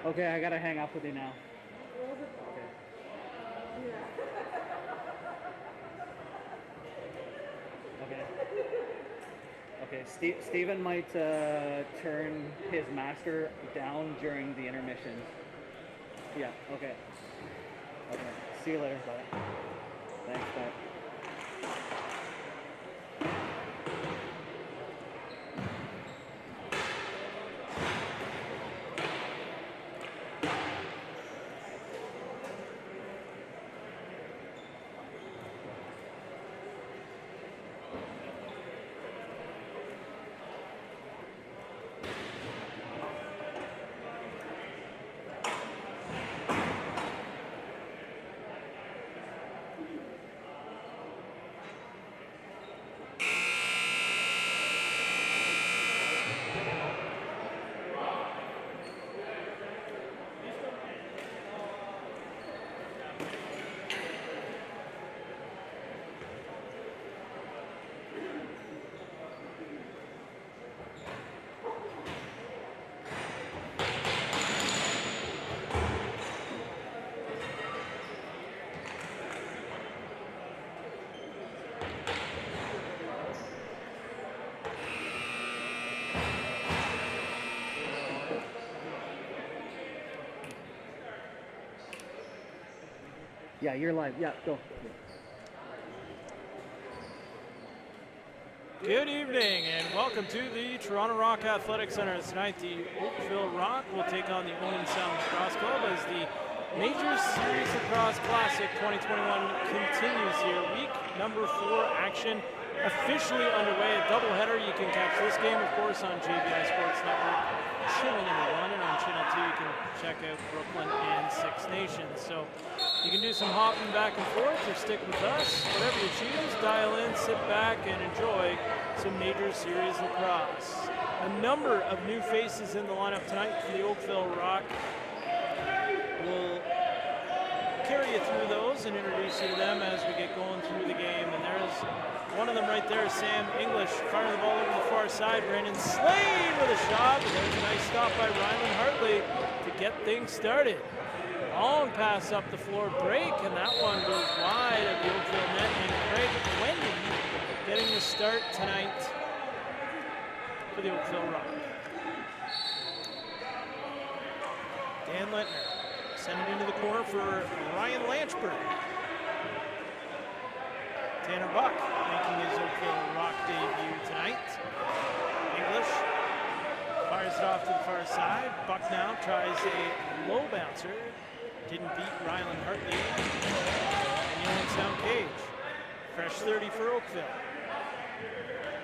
Okay, I gotta hang up with you now. Okay. Okay. Okay. Steven might turn his master down during the intermission. Yeah. Okay. Okay. See you later. Bye. Thanks. Bye. Yeah, you're live. Yeah, go. Good evening and welcome to the Toronto Rock Athletic Center. Tonight the Oakville Rock will take on the Owen Lacrosse Club as the Major Series Lacrosse Classic 2021 continues here. Week number 4 action officially underway. A doubleheader. You can catch this game, of course, on JBI Sports Network, Channel number 1, and on Channel 2 you can check out Brooklyn and Six Nations. So you can do some hopping back and forth or stick with us. Whatever you choose, dial in, sit back, and enjoy some Major Series Lacrosse. A number of new faces in the lineup tonight for the Oakville Rock. We'll carry you through those and introduce you to them as we get going through the game. And there's one of them right there, Sam English, firing the ball over the far side. Brandon Slade with a shot. And there's a nice stop by Rylan Hartley to get things started. Long pass up the floor break, and that one goes wide of the Oakville net. And Craig Wendy getting the start tonight for the Oakville Rock. Dan Lentner send it into the corner for Ryan Lanchberg. Tanner Buck making his Oakville Rock debut tonight. English fires it off to the far side. Buck now tries a low bouncer. Didn't beat Rylan Hartley. And Youngstown Cage. Fresh 30 for Oakville.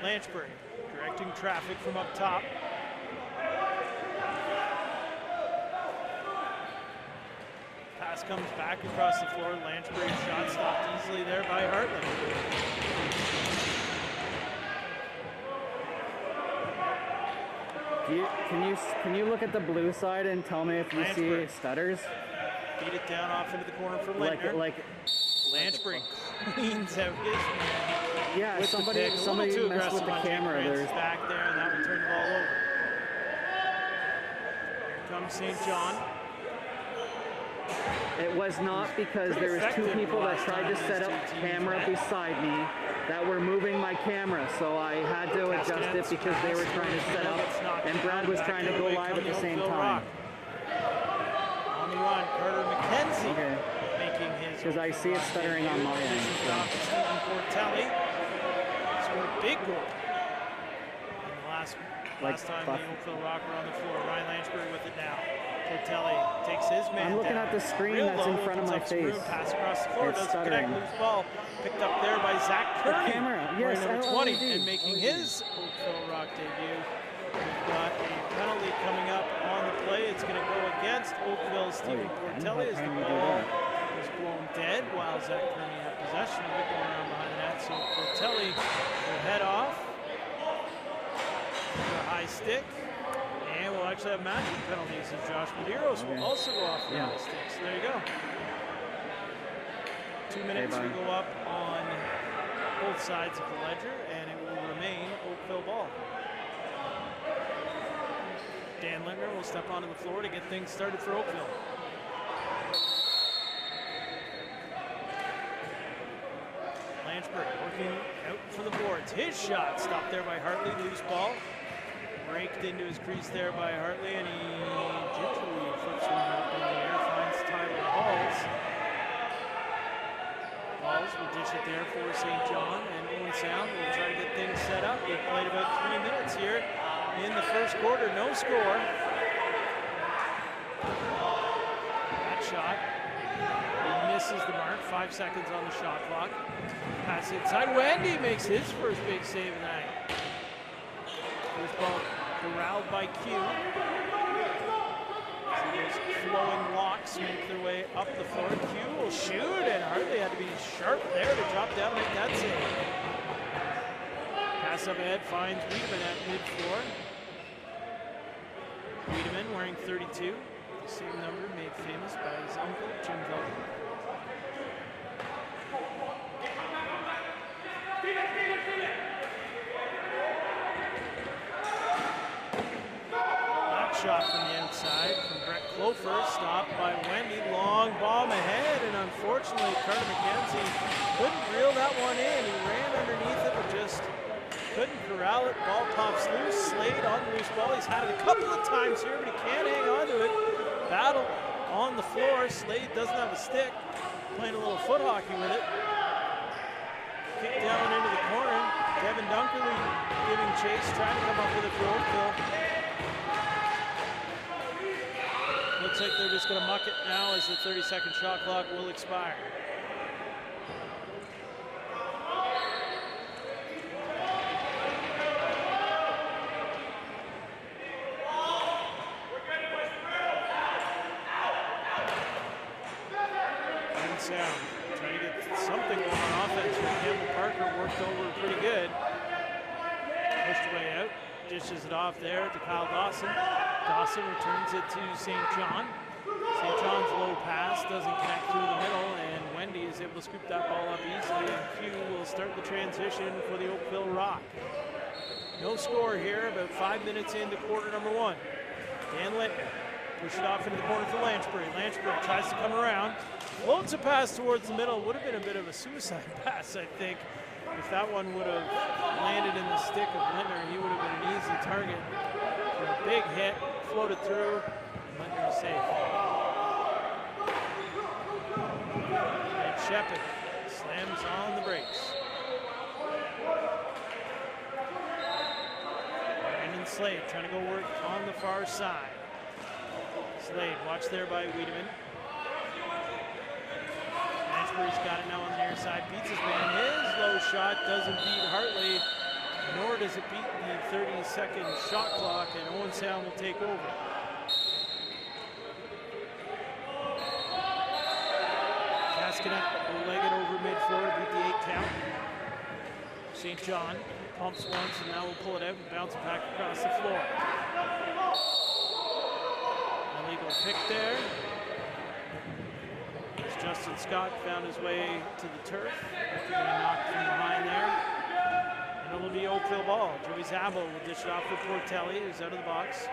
Lanchberg directing traffic from up top. Pass comes back across the floor. Lanchberg's shot stopped easily there by Hartley. Can you look at the blue side and tell me if you see stutters? Beat it down off into the corner for Lentner. Lanchberg cleans out his man. Yeah, somebody messed with the camera. There's back there, and that will turn the ball over. Here comes St. John. It was not because there was 2 people that tried to set up camera beside me that were moving my camera, so I had to adjust it because they were trying to set up, and Brad was trying to go live at the same time. On the run, Carter McKenzie making his. Because I see it stuttering on my end. Stephen Portelli scored a big goal in the last time the Oakville Rock were on the floor. Ryan Lanchberg with it now. Portelli takes his man I'm looking down. at the screen that's in front of my face. Pass across the floor, it's doesn't stuttering. connect, loose ball. Picked up there by Zach Kearney. The camera, yes, number 20, and making his Oakville Rock debut. We've got a penalty coming up on the play. It's going to go against Oakville's Stephen Portelli as the ball is blown dead while Zach Kearney had possession of it going around behind the net. So Portelli will head off for a high stick. And we'll actually have matching penalties as Josh Medeiros will also go off for high stick. So there you go. 2 minutes will go up on both sides of the ledger, and it will remain Oakville ball. Dan Lintner will step onto the floor to get things started for Oakville. Lanchburg working out for the boards. His shot stopped there by Hartley, loose ball. Raked into his crease there by Hartley, and he gingerly flips one up in the air, finds Tyler Halls. Halls will dish it there for St. John, and Owen Sound will try to get things set up. They've played about 3 minutes here in the first quarter, no score. That shot, he misses the mark, 5 seconds on the shot clock. Pass inside, Wendy makes his first big save of the night. First ball corralled by Q. So those flowing locks make their way up the floor. Q will shoot, and Hartley had to be sharp there to drop down and make that save. Pass up ahead finds Wiedemann at mid-floor. Wiedemann wearing 32, the same number made famous by his uncle, Jim Veltman. Shot from the outside from Brett Clofer, stopped by Wendy, long bomb ahead, and unfortunately Carter McKenzie couldn't reel that one in. He ran underneath it, but just couldn't corral it. Ball pops loose, Slade on the loose ball. He's had it a couple of times here, but he can't hang on to it. Battle on the floor. Slade doesn't have a stick, playing a little foot hockey with it. Kick down into the corner. Kevin Dunkerley giving chase, trying to come up with it for Oakville. Looks like they're just going to muck it now as the 30-second shot clock will expire. And Sound trying to get something going on offense. Campbell Parker worked over pretty good. Pushed away out. Dishes it off there to Kyle Dawson. Dawson returns it to St. John. St. John's low pass doesn't connect through the middle, and Wendy is able to scoop that ball up easily. And Q will start the transition for the Oakville Rock. No score here, about 5 minutes into quarter number 1. Dan Lintner push it off into the corner for Lanchbury. Lanchbury tries to come around, floats a pass towards the middle. Would have been a bit of a suicide pass, I think. If that one would have landed in the stick of Lintner, he would have been an easy target. For a big hit, floated through, Lintner is safe. And Shepard slams on the brakes. Brandon Slade trying to go work on the far side. Slade watched there by Wiedemann. He's got it now on the near side, beats his man. His low shot doesn't beat Hartley, nor does it beat the 30-second shot clock, and Owen Sound will take over. Kaskanen will leg it over mid-floor to beat the 8 count. St. John pumps once, and now will pull it out and bounce it back across the floor. Illegal pick there. Justin Scott found his way to the turf after getting knocked from behind there. And it'll be Oakville ball. Joey Zabel will dish it off for Portelli, who's out of the box.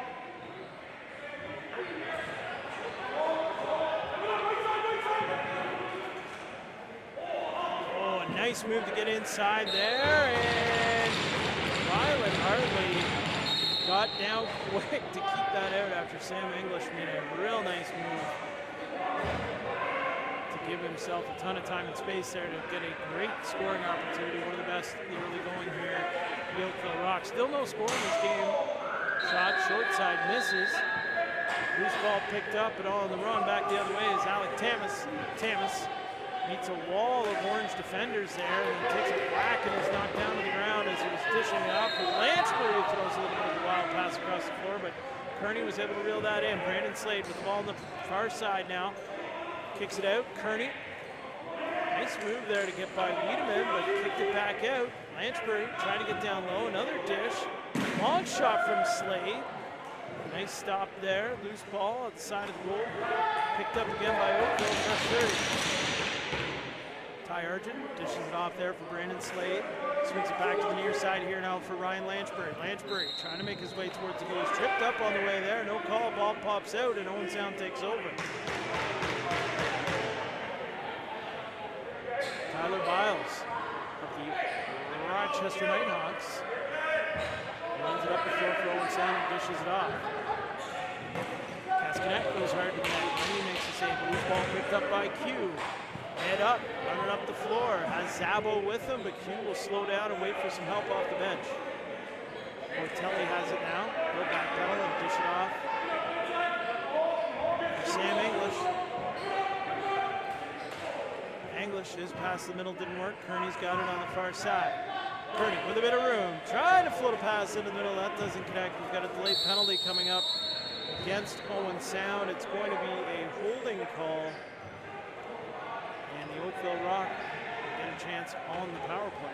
Oh, a nice move to get inside there. And Rylan Hartley got down quick to keep that out after Sam English made a real nice move. Give himself a ton of time and space there to get a great scoring opportunity. One of the best in the early going here. The Oakville Rock. Still no score in this game. Shot short side misses. Loose ball picked up and on the run back the other way is Alec Tamas. Tamas meets a wall of orange defenders there and takes a whack and is knocked down to the ground as he was dishing it out for Lanchbury, who throws a little bit of a wild pass across the floor, but Kearney was able to reel that in. Brandon Slade with the ball on the far side now. Kicks it out, Kearney. Nice move there to get by Wiedemann, but kicked it back out. Lanchbury trying to get down low, another dish. Long shot from Slade. Nice stop there, loose ball at the side of the goal. Picked up again by Oakville, fresh 30. Kai Argent dishes it off there for Brandon Slade. Swings it back to the near side here now for Ryan Lanchbury. Lanchbury trying to make his way towards the goal. He's tripped up on the way there. No call. Ball pops out and Owen Sound takes over. Tyler Biles of the Rochester Nighthawks runs it up the floor for Owen Sound and dishes it off. Cascanet goes hard to the net. He makes the save. Loose ball picked up by Q. Head up, running up the floor. Has Zabo with him, but Q will slow down and wait for some help off the bench. Portelli has it now. He'll backpedal and dish it off. Sam English. English is past the middle, didn't work. Kearney's got it on the far side. Kearney with a bit of room, trying to float a pass into the middle. That doesn't connect. We've got a delayed penalty coming up against Owen Sound. It's going to be a holding call. And the Oakville Rock will get a chance on the power play.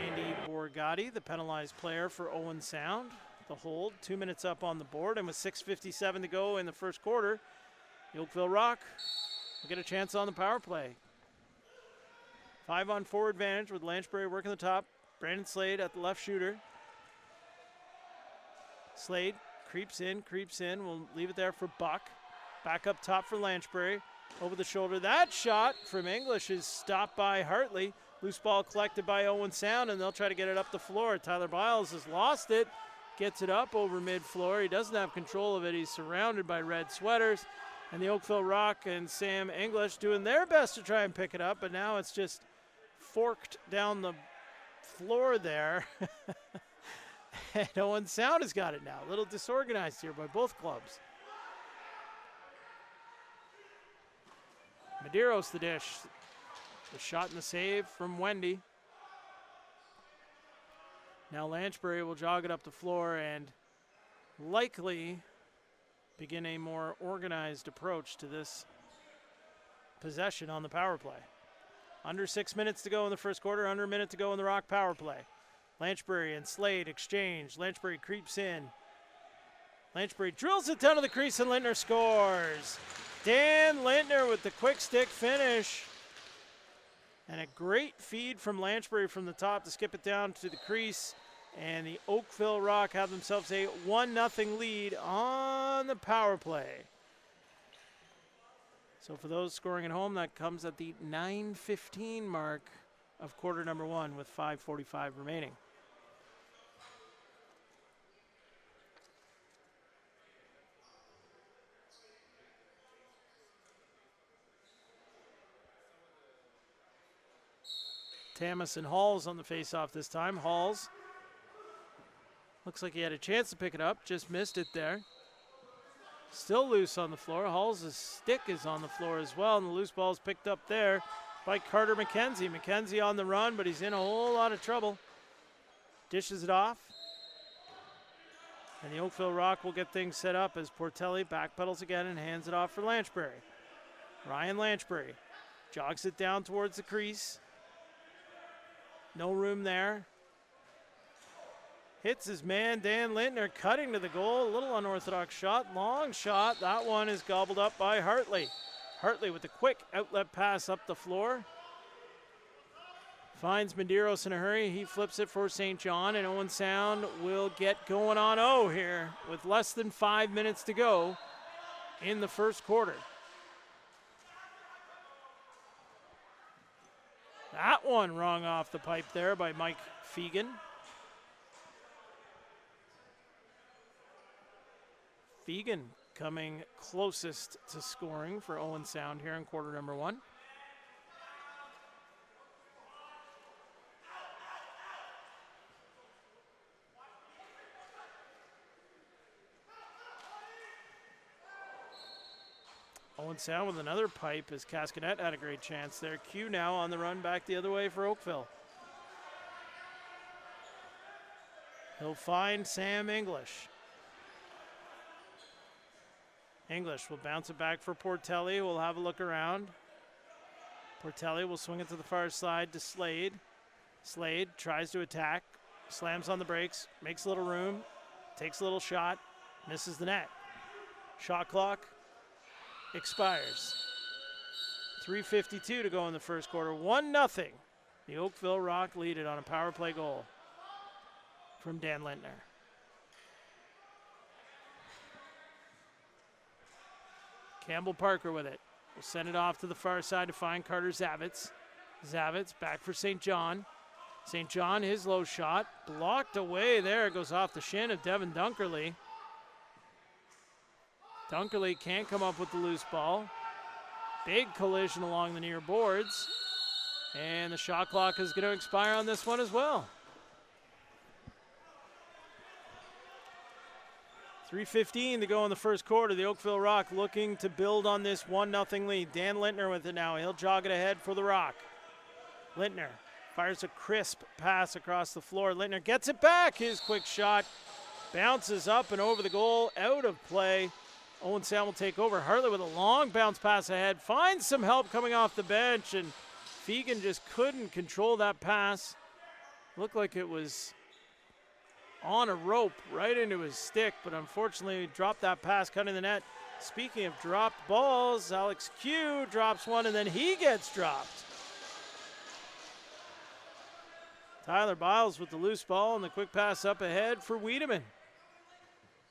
Andy Borgatti, the penalized player for Owen Sound. The hold, 2 minutes up on the board, and with 6:57 to go in the first quarter, the Oakville Rock will get a chance on the power play. 5-on-4 advantage with Lanchbury working the top. Brandon Slade at the left shooter. Slade creeps in. We'll leave it there for Buck. Back up top for Lanchbury. Over the shoulder. That shot from English is stopped by Hartley. Loose ball collected by Owen Sound, and they'll try to get it up the floor. Tyler Biles has lost it. Gets it up over mid-floor. He doesn't have control of it. He's surrounded by red sweaters. And the Oakville Rock and Sam English doing their best to try and pick it up, but now it's just forked down the floor there. And Owen Sound has got it now. A little disorganized here by both clubs. Medeiros the dish. The shot and the save from Wendy. Now Lanchbury will jog it up the floor and likely begin a more organized approach to this possession on the power play. Under 6 minutes to go in the first quarter, under a minute to go in the Rock power play. Lanchbury and Slade exchange. Lanchbury creeps in. Lanchbury drills it down to the crease and Lintner scores. Dan Lintner with the quick stick finish. And a great feed from Lanchbury from the top to skip it down to the crease. And the Oakville Rock have themselves a 1-0 lead on the power play. So for those scoring at home, that comes at the 9:15 mark of quarter number one with 5:45 remaining. Tamas and Halls on the face-off this time. Halls looks like he had a chance to pick it up, just missed it there. Still loose on the floor. Halls' stick is on the floor as well, and the loose ball is picked up there by Carter McKenzie. McKenzie on the run, but he's in a whole lot of trouble. Dishes it off. And the Oakville Rock will get things set up as Portelli backpedals again and hands it off for Lanchbury. Ryan Lanchbury jogs it down towards the crease. No room there. Hits his man, Dan Lintner, cutting to the goal. A little unorthodox shot, long shot. That one is gobbled up by Hartley. Hartley with a quick outlet pass up the floor. Finds Medeiros in a hurry. He flips it for St. John, and Owen Sound will get going on O here with less than 5 minutes to go in the first quarter. That one rung off the pipe there by Mike Fegan. Fegan coming closest to scoring for Owen Sound here in quarter number one. Owen Sound with another pipe as Cascanet had a great chance there. Q now on the run back the other way for Oakville. He'll find Sam English. English will bounce it back for Portelli. We'll have a look around. Portelli will swing it to the far side to Slade. Slade tries to attack, slams on the brakes, makes a little room, takes a little shot, misses the net. Shot clock expires. 3:52 to go in the first quarter. 1-0. The Oakville Rock lead it on a power play goal from Dan Lintner. Campbell Parker with it. Will send it off to the far side to find Carter Zavitz. Zavitz back for St. John. St. John, his low shot, blocked away there. It goes off the shin of Devin Dunkerley. Dunkerley can't come up with the loose ball. Big collision along the near boards. And the shot clock is going to expire on this one as well. 3:15 to go in the first quarter. The Oakville Rock looking to build on this 1-0 lead. Dan Lintner with it now. He'll jog it ahead for the Rock. Lintner fires a crisp pass across the floor. Lintner gets it back. His quick shot bounces up and over the goal, out of play. Owen Sound will take over. Hartley with a long bounce pass ahead. Finds some help coming off the bench, and Fegan just couldn't control that pass. Looked like it was on a rope right into his stick, but unfortunately he dropped that pass cutting the net. Speaking of dropped balls, Alex Q drops one and then he gets dropped. Tyler Biles with the loose ball and the quick pass up ahead for Wiedemann.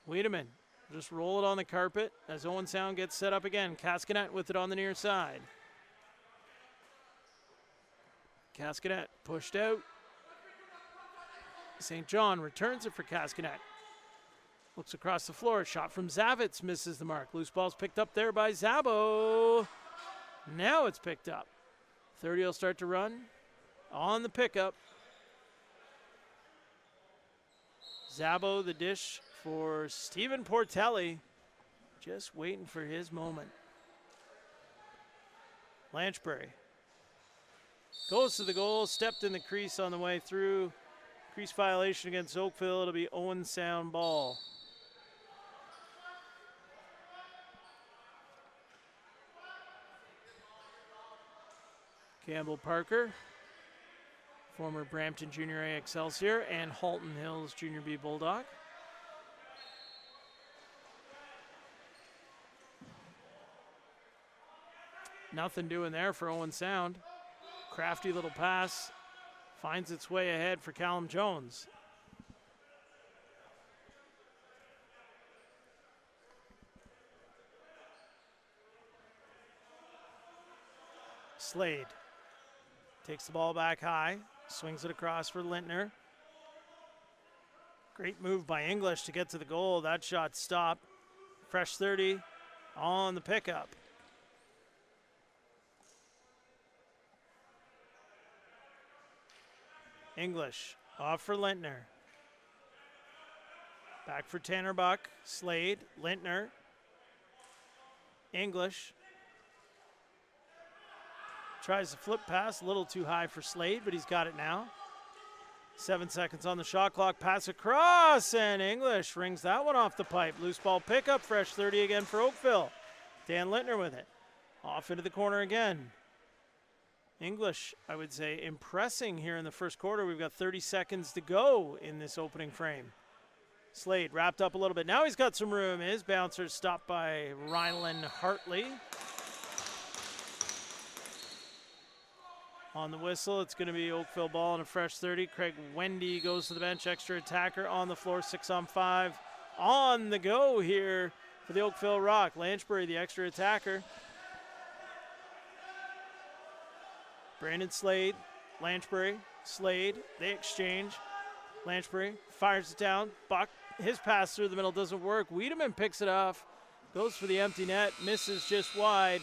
Wiedemann just roll it on the carpet as Owen Sound gets set up again. Cascanet with it on the near side. Cascanet pushed out. St. John returns it for Cascanet. Looks across the floor. Shot from Zavitz misses the mark. Loose ball's picked up there by Zabo. Now it's picked up. 30 will start to run on the pickup. Zabo the dish for Stephen Portelli. Just waiting for his moment. Lanchbury goes to the goal. Stepped in the crease on the way through. Crease violation against Oakville. It'll be Owen Sound ball. Campbell Parker, former Brampton Junior A Excelsior and Halton Hills Junior B Bulldog. Nothing doing there for Owen Sound. Crafty little pass. Finds its way ahead for Callum Jones. Slade takes the ball back high, swings it across for Lintner. Great move by English to get to the goal. That shot stopped. Fresh 30 on the pickup. English off for Lintner. Back for Tanner Buck. Slade, Lintner. English. Tries to flip pass, a little too high for Slade, but he's got it now. 7 seconds on the shot clock. Pass across, and English rings that one off the pipe. Loose ball pickup, fresh 30 again for Oakville. Dan Lintner with it. Off into the corner again. English, I would say, impressing here in the first quarter. We've got 30 seconds to go in this opening frame. Slade wrapped up a little bit. Now he's got some room. His bouncer stopped by Rylan Hartley. On the whistle, it's going to be Oakville ball and a fresh 30. Craig Wendy goes to the bench. Extra attacker on the floor, 6-on-5. On the go here for the Oakville Rock. Lanchbury, the extra attacker. Brandon Slade, Lanchbury, Slade, they exchange. Lanchbury fires it down. Buck, his pass through the middle doesn't work. Wiedemann picks it off, goes for the empty net, misses just wide.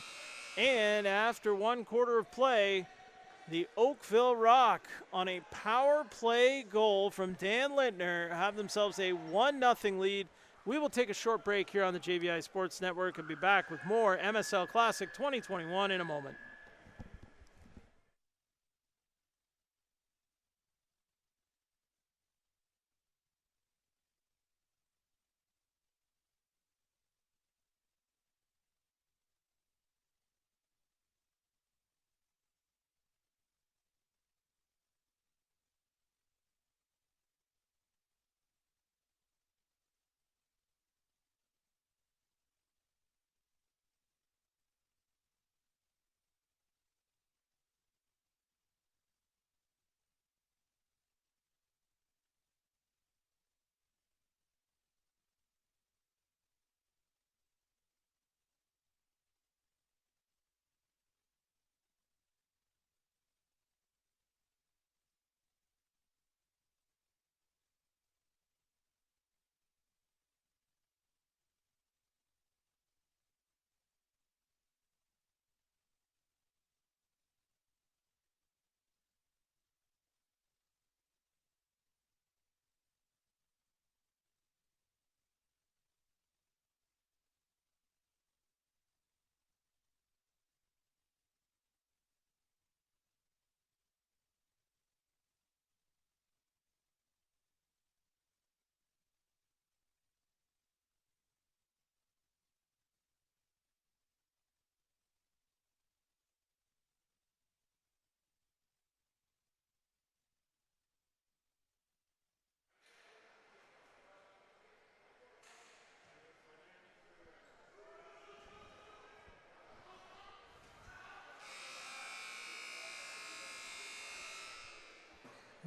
And after 1 quarter of play, the Oakville Rock on a power play goal from Dan Lintner have themselves a 1-0 lead. We will take a short break here on the JVI Sports Network and be back with more MSL Classic 2021 in a moment.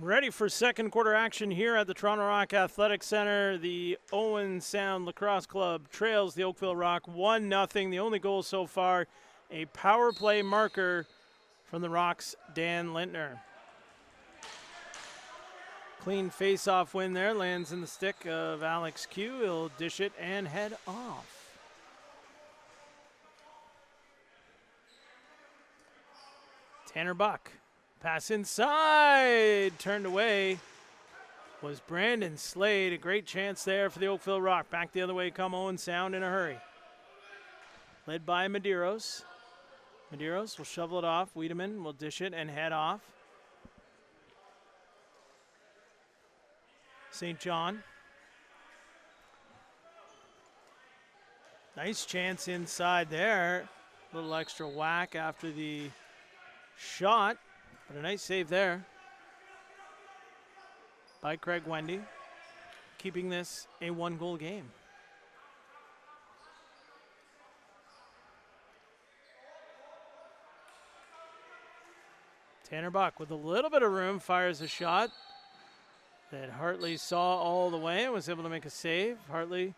Ready for second quarter action here at the Toronto Rock Athletic Center. The Owen Sound Lacrosse Club trails the Oakville Rock 1-0. The only goal so far, a power play marker from the Rock's Dan Lintner. Clean face-off win there, lands in the stick of Alex Q. He'll dish it and head off. Tanner Buck. Pass inside, turned away, was Brandon Slade. A great chance there for the Oakville Rock. Back the other way come Owen Sound in a hurry. Led by Medeiros. Medeiros will shovel it off. Wiedemann will dish it and head off. St. John. Nice chance inside there. A little extra whack after the shot. But a nice save there by Craig Wendy, keeping this a one-goal game. Tanner Buck with a little bit of room fires a shot that Hartley saw all the way and was able to make a save. Hartley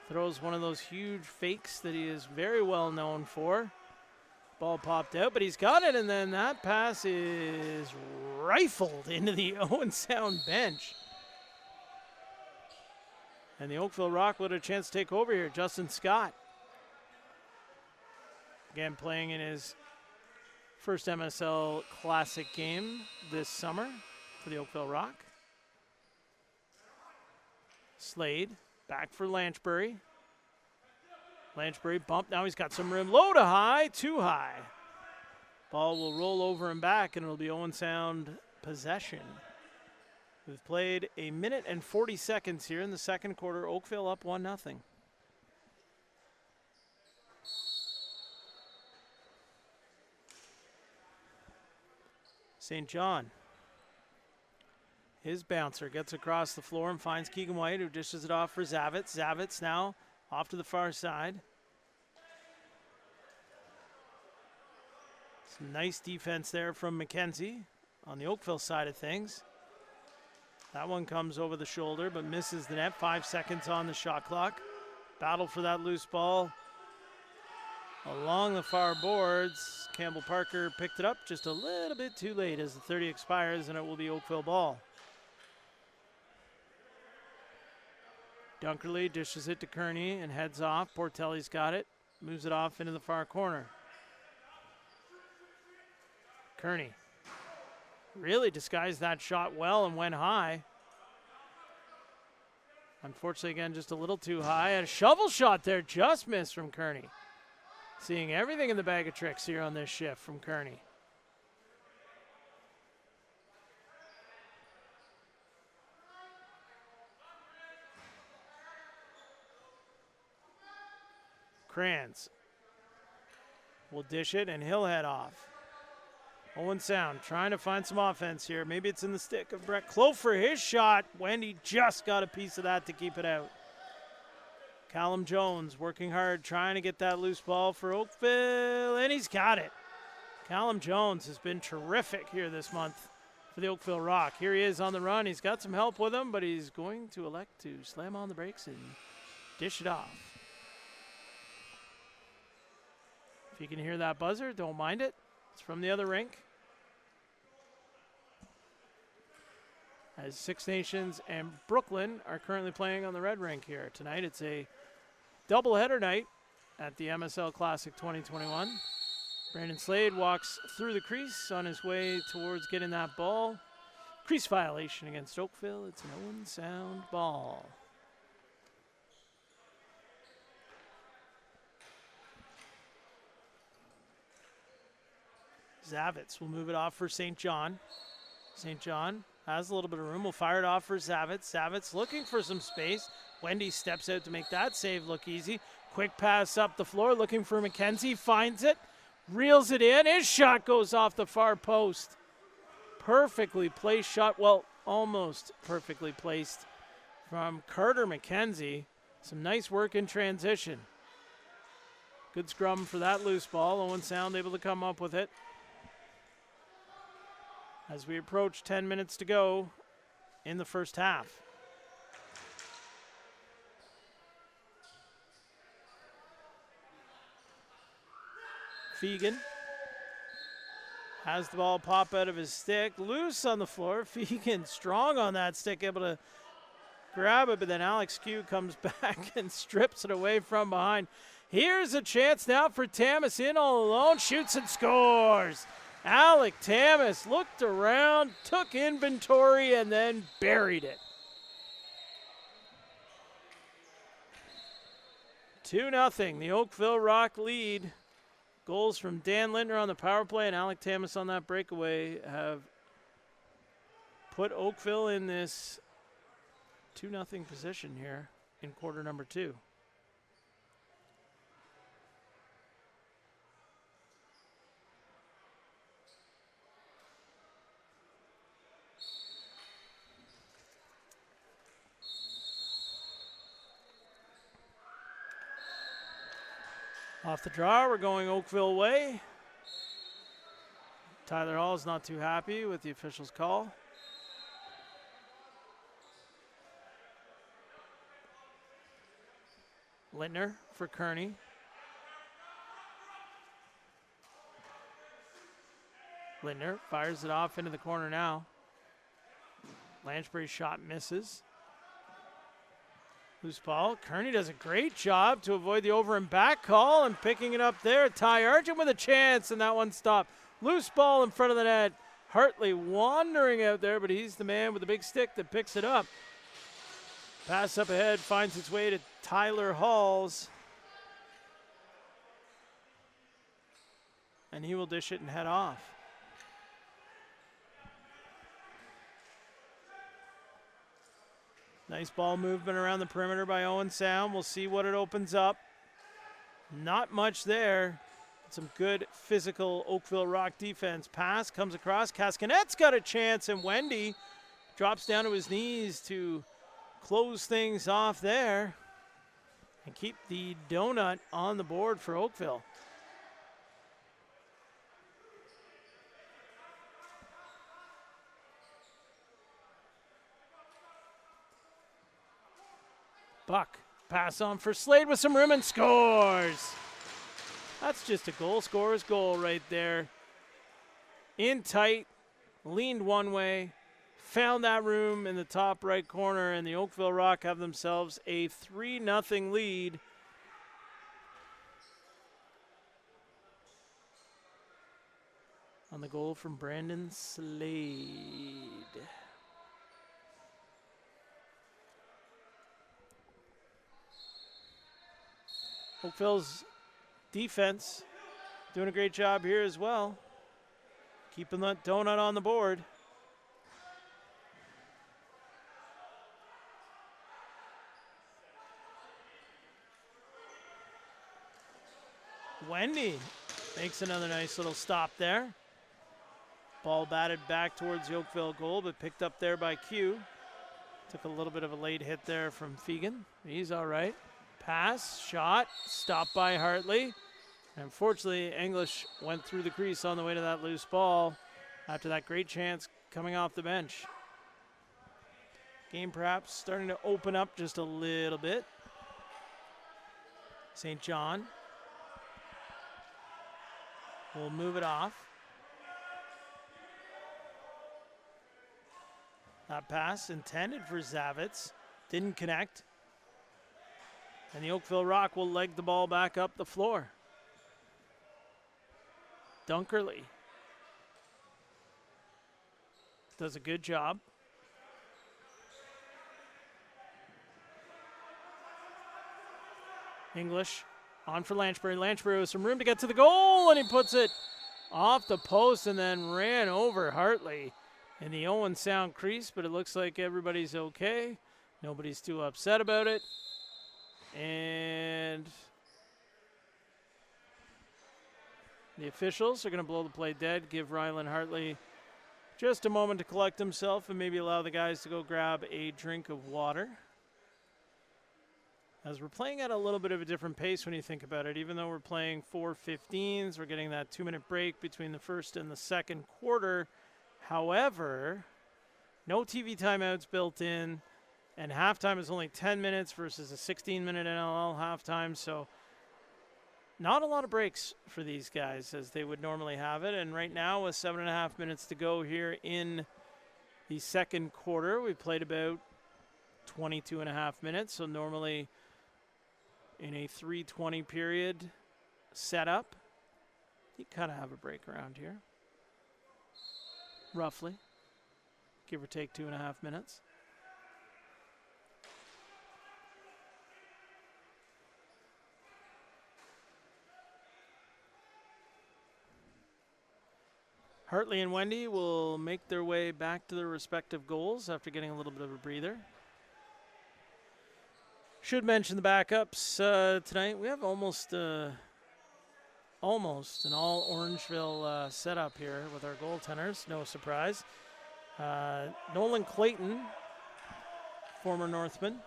throws one of those huge fakes that he is very well known for. Ball popped out, but he's got it, and then that pass is rifled into the Owen Sound bench. And the Oakville Rock would have a chance to take over here. Justin Scott. Again, playing in his first MSL Classic game this summer for the Oakville Rock. Slade, back for Lanchbury. Lanchbury bump, now he's got some room. Low to high, too high. Ball will roll over and back, and it'll be Owen Sound possession. We've played 1 minute and 40 seconds here in the second quarter. Oakville up 1-0. St. John. His bouncer gets across the floor and finds Keegan White, who dishes it off for Zavitz. Zavitz now off to the far side. Some nice defense there from McKenzie on the Oakville side of things. That one comes over the shoulder but misses the net. 5 seconds on the shot clock. Battle for that loose ball along the far boards. Campbell Parker picked it up just a little bit too late as the 30 expires, and it will be Oakville ball. Dunkerley dishes it to Kearney and heads off. Portelli's got it. Moves it off into the far corner. Kearney really disguised that shot well and went high. Unfortunately, again, just a little too high. And a shovel shot there, just missed from Kearney. Seeing everything in the bag of tricks here on this shift from Kearney. Kranz will dish it, and he'll head off. Owen Sound trying to find some offense here. Maybe it's in the stick of Brett Clough for his shot. Wendy just got a piece of that to keep it out. Callum Jones working hard, trying to get that loose ball for Oakville, and he's got it. Callum Jones has been terrific here this month for the Oakville Rock. Here he is on the run. He's got some help with him, but he's going to elect to slam on the brakes and dish it off. If you can hear that buzzer, don't mind it. It's from the other rink. As Six Nations and Brooklyn are currently playing on the red rink here. Tonight it's a doubleheader night at the MSL Classic 2021. Brandon Slade walks through the crease on his way towards getting that ball. Crease violation against Oakville. It's an Owen Sound ball. Zavitz will move it off for St. John. St. John has a little bit of room. We'll fire it off for Zavitz. Zavitz looking for some space. Wendy steps out to make that save look easy. Quick pass up the floor, looking for McKenzie. Finds it, reels it in. His shot goes off the far post. Perfectly placed shot. Well, almost perfectly placed from Carter McKenzie. Some nice work in transition. Good scrum for that loose ball. Owen Sound able to come up with it. as we approach 10 minutes to go in the first half. Fegan has the ball pop out of his stick, loose on the floor. Fegan strong on that stick, able to grab it, but then Alex Q comes back and strips it away from behind. Here's a chance now for Tamas, in all alone, shoots and scores. Alec Tamas looked around, took inventory, and then buried it. 2-0, the Oakville Rock lead. Goals from Dan Lindner on the power play and Alec Tamas on that breakaway have put Oakville in this 2-0 position here in quarter number 2. Off the draw, we're going Oakville way. Tyler Hall is not too happy with the official's call. Lintner for Kearney. Lintner fires it off into the corner now. Lanchbury's shot misses. Loose ball. Kearney does a great job to avoid the over and back call and picking it up there. Ty Argent with a chance, and that one stopped. Loose ball in front of the net. Hartley wandering out there, but he's the man with the big stick that picks it up. Pass up ahead finds its way to Tyler Halls. And he will dish it and head off. Nice ball movement around the perimeter by Owen Sound. We'll see what it opens up. Not much there. Some good physical Oakville Rock defense. Pass comes across. Cascanet's got a chance, and Wendy drops down to his knees to close things off there and keep the donut on the board for Oakville. Buck, pass on for Slade with some room and scores. That's just a goal scorer's goal right there. In tight, leaned one way, found that room in the top right corner, and the Oakville Rock have themselves a 3-0 lead. On the goal from Brandon Slade. Oakville's defense doing a great job here as well, keeping that donut on the board. Wendy makes another nice little stop there. Ball batted back towards the Oakville goal, but picked up there by Q. Took a little bit of a late hit there from Fegan. He's all right. Pass, shot, stopped by Hartley. Unfortunately, English went through the crease on the way to that loose ball after that great chance coming off the bench. Game perhaps starting to open up just a little bit. St. John will move it off. That pass intended for Zavitz, didn't connect. And the Oakville Rock will leg the ball back up the floor. Dunkerley does a good job. English on for Lanchbury. Lanchbury with some room to get to the goal, and he puts it off the post and then ran over Hartley in the Owen Sound crease, but it looks like everybody's okay. Nobody's too upset about it. And the officials are going to blow the play dead, give Rylan Hartley just a moment to collect himself and maybe allow the guys to go grab a drink of water. As we're playing at a little bit of a different pace when you think about it, even though we're playing 4:15s, we're getting that 2-minute break between the first and the second quarter. However, no TV timeouts built in, and halftime is only 10 minutes versus a 16-minute NLL halftime, so not a lot of breaks for these guys as they would normally have it. And right now, with 7.5 minutes to go here in the second quarter, we played about 22.5 minutes, so normally in a 3:20 period setup, you kind of have a break around here, roughly, give or take 2.5 minutes. Hartley and Wendy will make their way back to their respective goals after getting a little bit of a breather. Should mention the backups tonight. We have almost an all Orangeville setup here with our goaltenders. No surprise. Nolan Clayton, former Northman,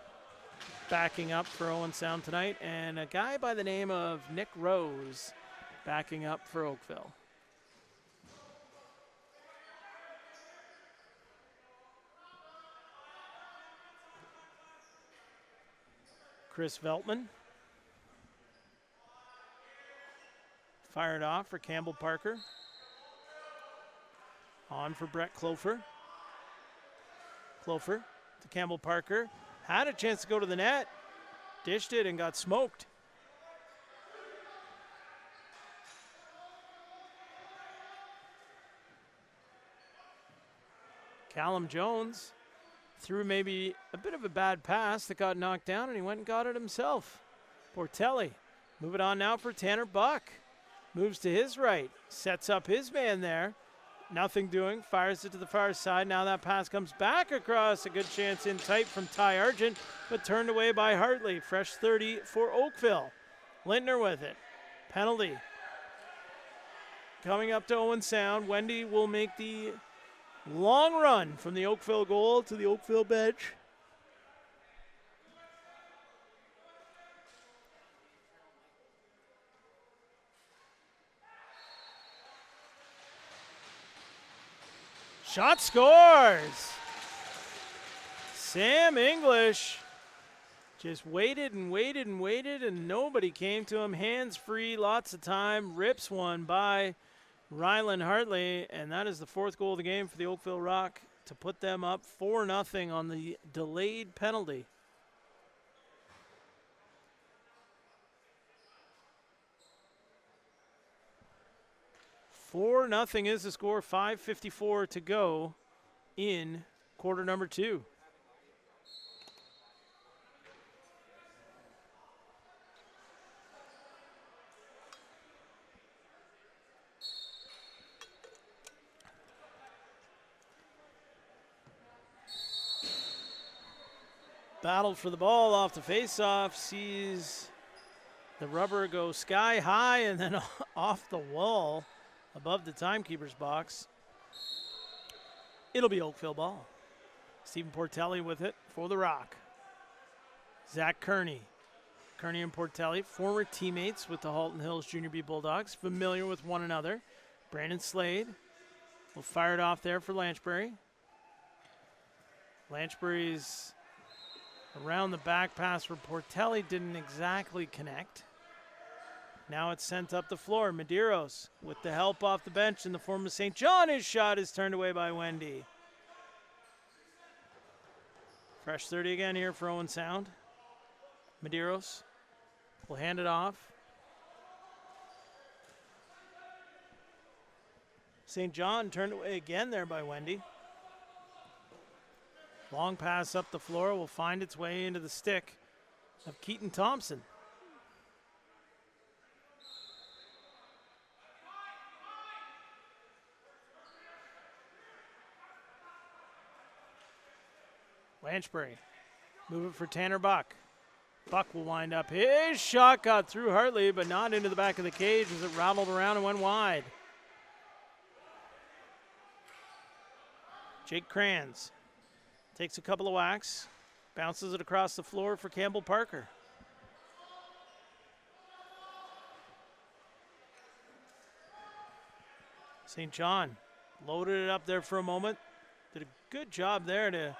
backing up for Owen Sound tonight, and a guy by the name of Nick Rose backing up for Oakville. Chris Veltman fired off for Campbell Parker. On for Brett Clofer. Clofer to Campbell Parker. Had a chance to go to the net. Dished it and got smoked. Callum Jones threw maybe a bit of a bad pass that got knocked down, and he went and got it himself. Portelli, move it on now for Tanner Buck. Moves to his right, sets up his man there. Nothing doing, fires it to the far side. Now that pass comes back across. A good chance in tight from Ty Argent, but turned away by Hartley. Fresh 30 for Oakville. Lintner with it. Penalty. Coming up to Owen Sound. Wendy will make the long run from the Oakville goal to the Oakville bench. Shot scores! Sam English just waited and waited and waited, and nobody came to him. Hands free, lots of time, rips one by Rylan Hartley, and that is the fourth goal of the game for the Oakville Rock to put them up 4-0 on the delayed penalty. $4-0 is the score, 5:54 to go in quarter number 2. Battled for the ball off the faceoff, sees the rubber go sky high and then off the wall above the timekeeper's box. It'll be Oakville ball. Stephen Portelli with it for the Rock. Zach Kearney. Kearney and Portelli, former teammates with the Halton Hills Junior B Bulldogs, familiar with one another. Brandon Slade will fire it off there for Lanchbury. Lanchbury's around the back pass for Portelli didn't exactly connect. Now it's sent up the floor. Medeiros with the help off the bench in the form of St. John. His shot is turned away by Wendy. Fresh 30 again here for Owen Sound. Medeiros will hand it off. St. John turned away again there by Wendy. Long pass up the floor will find its way into the stick of Keaton Thompson. Lanchbury, move it for Tanner Buck. Buck will wind up. His shot got through Hartley, but not into the back of the cage as it rattled around and went wide. Jake Kranz takes a couple of whacks, bounces it across the floor for Campbell Parker. St. John Loaded it up there for a moment. Did a good job there to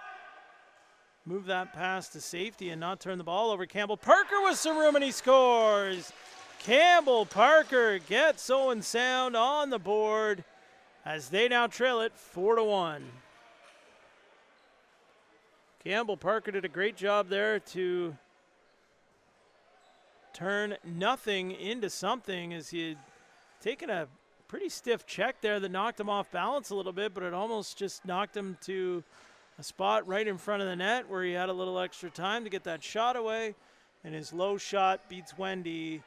move that pass to safety and not turn the ball over. Campbell Parker with some room, and he scores. Campbell Parker gets Owen Sound on the board as they now trail it 4-1. Campbell Parker did a great job there to turn nothing into something, as he had taken a pretty stiff check there that knocked him off balance a little bit, but it almost just knocked him to a spot right in front of the net where he had a little extra time to get that shot away, and his low shot beats Wendy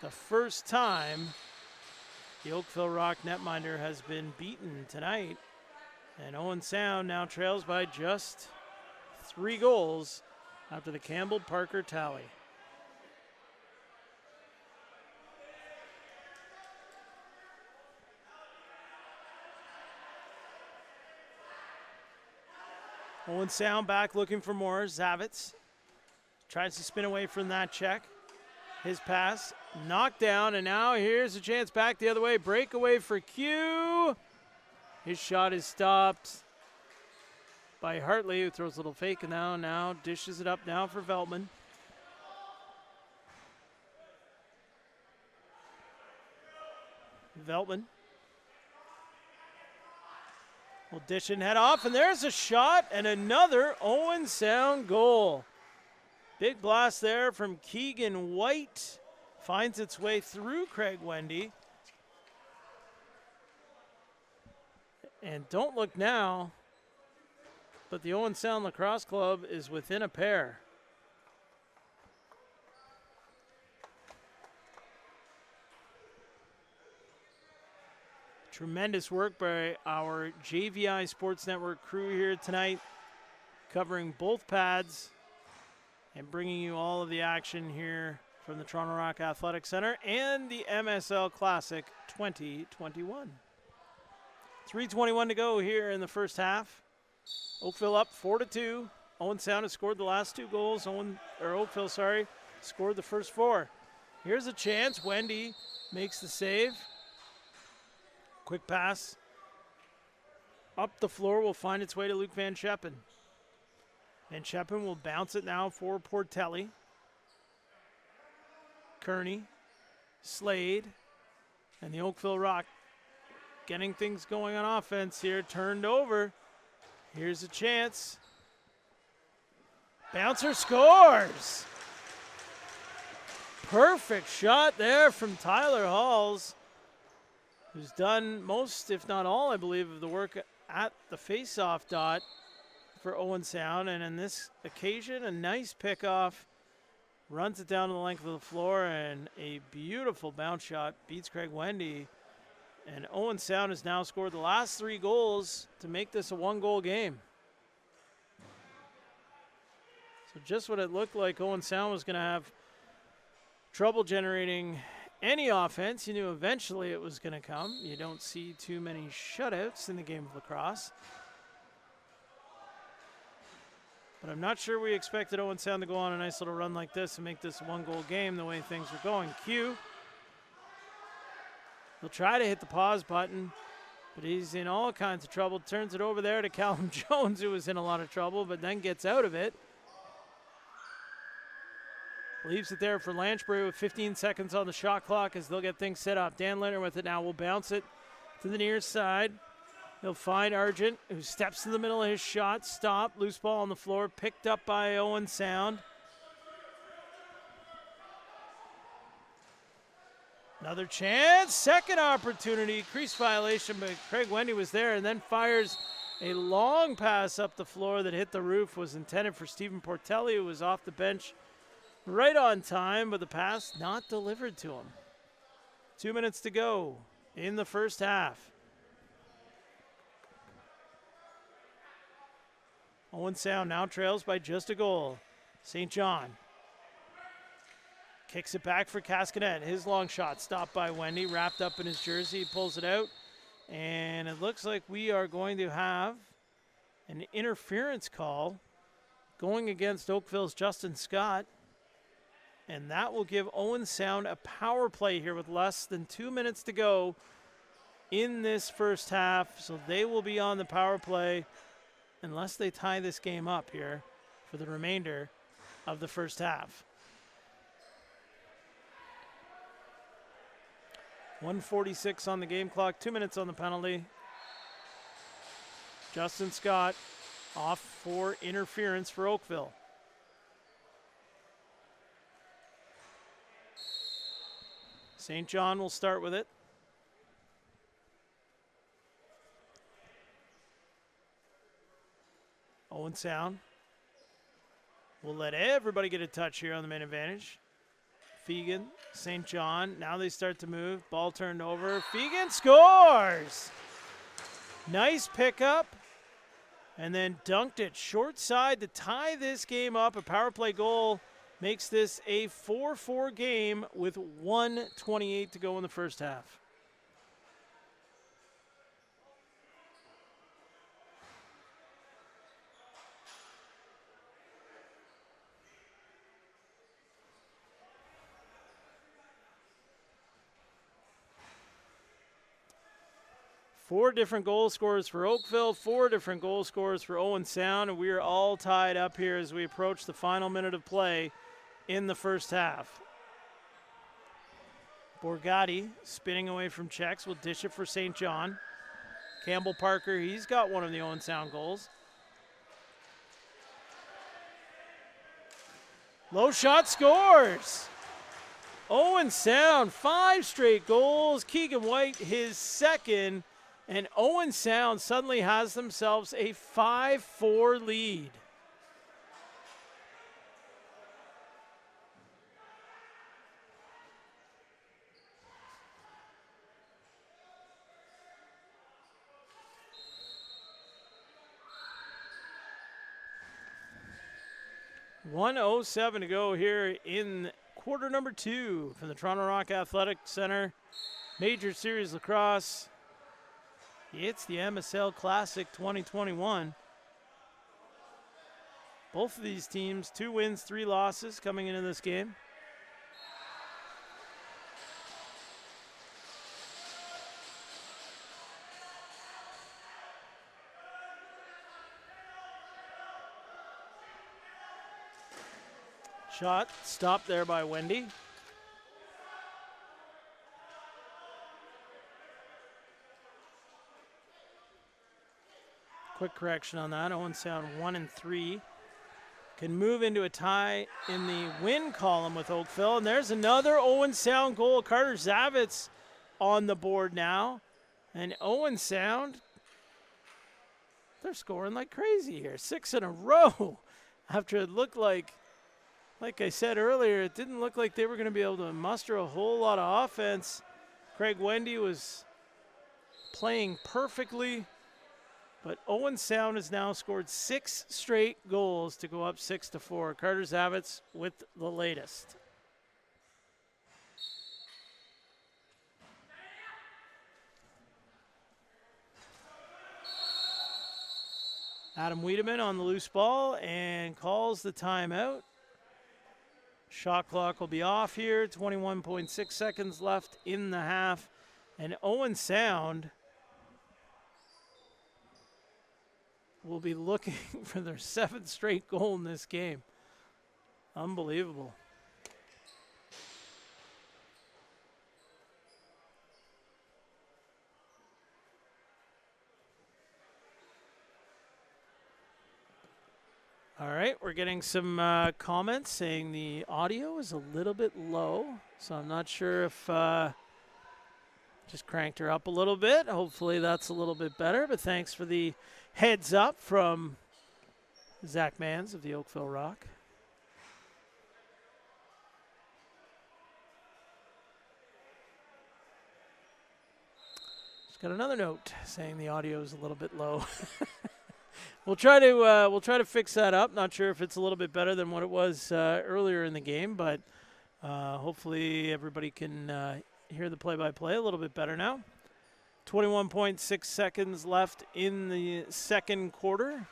the first time the Oakville Rock netminder has been beaten tonight. And Owen Sound now trails by just 3 goals after the Campbell Parker tally. Owen Sound back looking for more. Zavitz tries to spin away from that check. His pass knocked down, and now here's a chance back the other way. Breakaway for Q. His shot is stopped by Hartley, who throws a little fake now dishes it up now for Veltman. Veltman will dish and head off, and there's a shot and another Owen Sound goal. Big blast there from Keegan White. Finds its way through Craig Wendy. And don't look now, but the Owen Sound Lacrosse Club is within a pair. Tremendous work by our JVI Sports Network crew here tonight, covering both pads and bringing you all of the action here from the Toronto Rock Athletic Center and the MSL Classic 2021. 3:21 to go here in the first half. Oakville up 4-2. Owen Sound has scored the last 2 goals. Oakville scored the first 4. Here's a chance. Wendy makes the save. Quick pass up the floor will find its way to Luke Van Scheppen. Van Scheppen will bounce it now for Portelli. Kearney, Slade, and the Oakville Rock getting things going on offense here. Turned over. Here's a chance. Bouncer scores. Perfect shot there from Tyler Halls, who's done most, if not all, I believe, of the work at the face-off dot for Owen Sound. And in this occasion, a nice pickoff. Runs it down to the length of the floor, and a beautiful bounce shot beats Craig Wendy. And Owen Sound has now scored the last 3 goals to make this a 1-goal game. So just what it looked like Owen Sound was going to have trouble generating any offense. You knew eventually it was going to come. You don't see too many shutouts in the game of lacrosse. But I'm not sure we expected Owen Sound to go on a nice little run like this and make this a 1-goal game the way things were going. Q. He'll try to hit the pause button, but he's in all kinds of trouble. Turns it over there to Callum Jones, who was in a lot of trouble, but then gets out of it. Leaves it there for Lanchbury with 15 seconds on the shot clock as they'll get things set up. Dan Leonard with it now will bounce it to the near side. He'll find Argent, who steps to the middle of his shot. Stop, loose ball on the floor, picked up by Owen Sound. Another chance, second opportunity. Crease violation, but Craig Wendy was there and then fires a long pass up the floor that hit the roof. Was intended for Stephen Portelli, who was off the bench right on time, but the pass not delivered to him. 2 minutes to go in the first half. Owen Sound now trails by just a goal. St. John kicks it back for Cascanet. His long shot stopped by Wendy, wrapped up in his jersey. He pulls it out, and it looks like we are going to have an interference call going against Oakville's Justin Scott, and that will give Owen Sound a power play here with less than 2 minutes to go in this first half, so they will be on the power play unless they tie this game up here for the remainder of the first half. 1:46 on the game clock, 2 minutes on the penalty. Justin Scott off for interference for Oakville. St. John will start with it. Owen Sound will let everybody get a touch here on the main advantage. Fegan, St. John, now they start to move. Ball turned over. Fegan scores! Nice pickup. And then dunked it short side to tie this game up. A power play goal makes this a 4-4 game with 1:28 to go in the first half. Four different goal scorers for Oakville, 4 different goal scorers for Owen Sound, and we are all tied up here as we approach the final minute of play in the first half. Borgatti spinning away from checks will dish it for St. John. Campbell Parker, he's got one of the Owen Sound goals. Low shot scores! Owen Sound, 5 straight goals. Keegan White, his second. And Owen Sound suddenly has themselves a 5-4 lead. .107 to go here in quarter number 2 from the Toronto Rock Athletic Center. Major Series Lacrosse. It's the MSL Classic 2021. Both of these teams, 2 wins, 3 losses coming into this game. Shot stopped there by Wendy. Quick correction on that. Owen Sound 1-3. Can move into a tie in the win column with Oakville. And there's another Owen Sound goal. Carter Zavitz on the board now. And Owen Sound, they're scoring like crazy here. 6 in a row. After it looked like I said earlier, it didn't look like they were going to be able to muster a whole lot of offense. Craig Wendy was playing perfectly. But Owen Sound has now scored 6 straight goals to go up 6-4. Carter Zavitz with the latest. Adam Wiedemann on the loose ball and calls the timeout. Shot clock will be off here. 21.6 seconds left in the half. And Owen Sound will be looking for their 7th straight goal in this game. Unbelievable. All right, we're getting some comments saying the audio is a little bit low, so I'm not sure if just cranked her up a little bit. Hopefully that's a little bit better, but thanks for the heads up from Zach Mans of the Oakville Rock. Just got another note saying the audio is a little bit low. We'll try to fix that up. Not sure if it's a little bit better than what it was earlier in the game, but hopefully everybody can hear the play-by-play a little bit better now. 21.6 seconds left in the second quarter.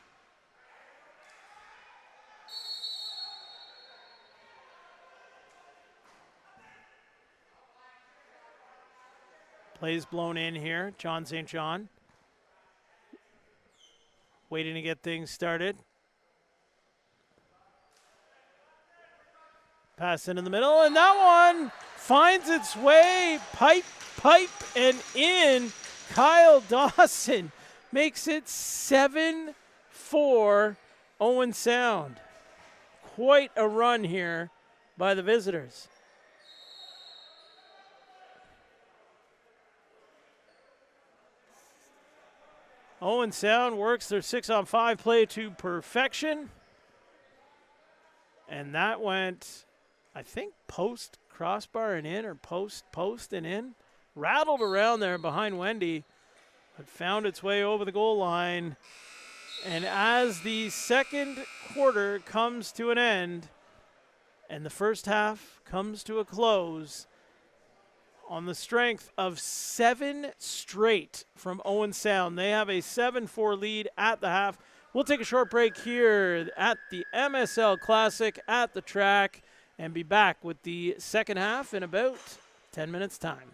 Plays blown in here. John St. John waiting to get things started. Pass into the middle, and that one finds its way, pipe, and in. Kyle Dawson makes it 7-4 Owen Sound. Quite a run here by the visitors. Owen Sound works their 6-on-5 play to perfection. And that went, I think, post crossbar and in, or post and in. Rattled around there behind Wendy, but found its way over the goal line. And as the second quarter comes to an end and the first half comes to a close, on the strength of 7 straight from Owen Sound, they have a 7-4 lead at the half. We'll take a short break here at the MSL Classic at the track and be back with the second half in about 10 minutes' time.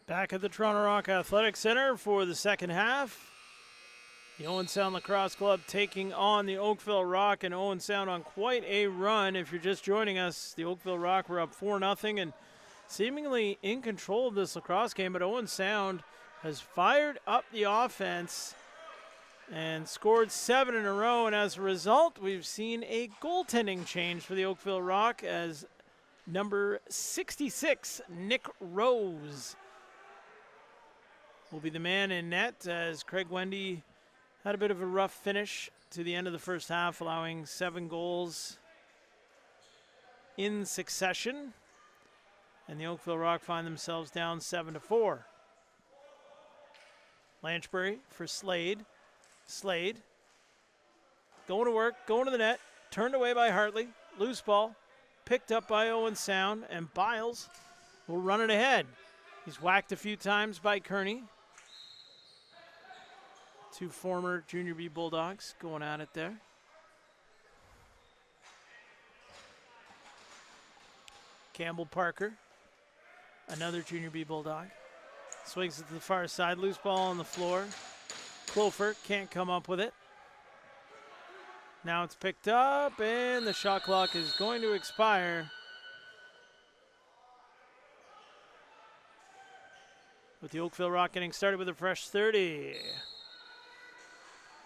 Back at the Toronto Rock Athletic Center for the second half. The Owen Sound Lacrosse Club taking on the Oakville Rock, and Owen Sound on quite a run. If you're just joining us, the Oakville Rock were up 4-0 and seemingly in control of this lacrosse game, but Owen Sound has fired up the offense and scored 7 in a row, and as a result, we've seen a goaltending change for the Oakville Rock as number 66, Nick Rose, will be the man in net, as Craig Wendy had a bit of a rough finish to the end of the first half, allowing 7 goals in succession. And the Oakville Rock find themselves down 7-4. Lanchbury for Slade. Slade going to work, going to the net, turned away by Hartley. Loose ball, picked up by Owen Sound, and Biles will run it ahead. He's whacked a few times by Kearney. 2 former Junior B Bulldogs going at it there. Campbell Parker, another Junior B Bulldog, swings it to the far side. Loose ball on the floor. Clofer can't come up with it. Now it's picked up, and the shot clock is going to expire. With the Oakville Rock getting started with a fresh 30.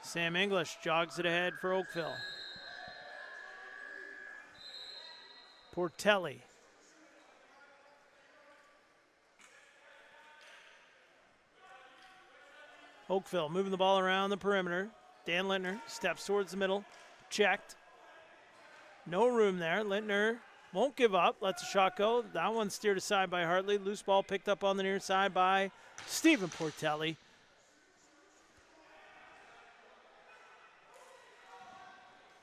Sam English jogs it ahead for Oakville. Portelli. Oakville moving the ball around the perimeter. Dan Lintner steps towards the middle. Checked. No room there. Lintner won't give up. Lets a shot go. That one steered aside by Hartley. Loose ball picked up on the near side by Stephen Portelli.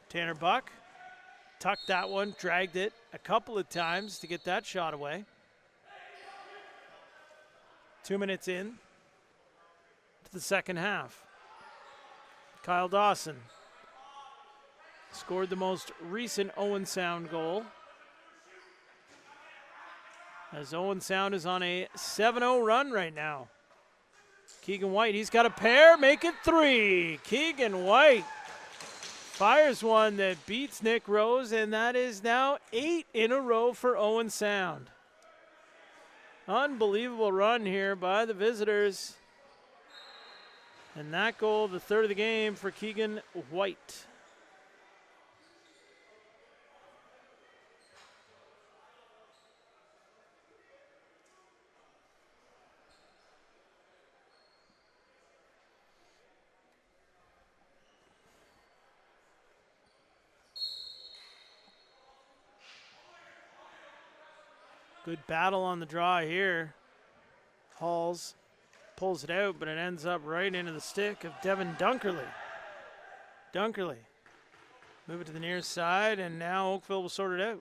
Tanner Buck tucked that one, dragged it a couple of times to get that shot away. 2 minutes in to the second half. Kyle Dawson scored the most recent Owen Sound goal, as Owen Sound is on a 7-0 run right now. Keegan White, he's got a pair, make it 3. Keegan White fires one that beats Nick Rose, and that is now 8 in a row for Owen Sound. Unbelievable run here by the visitors. And that goal, the third of the game for Keegan White. Good battle on the draw here. Halls pulls it out, but it ends up right into the stick of Devin Dunkerley. Dunkerley move it to the near side, and now Oakville will sort it out.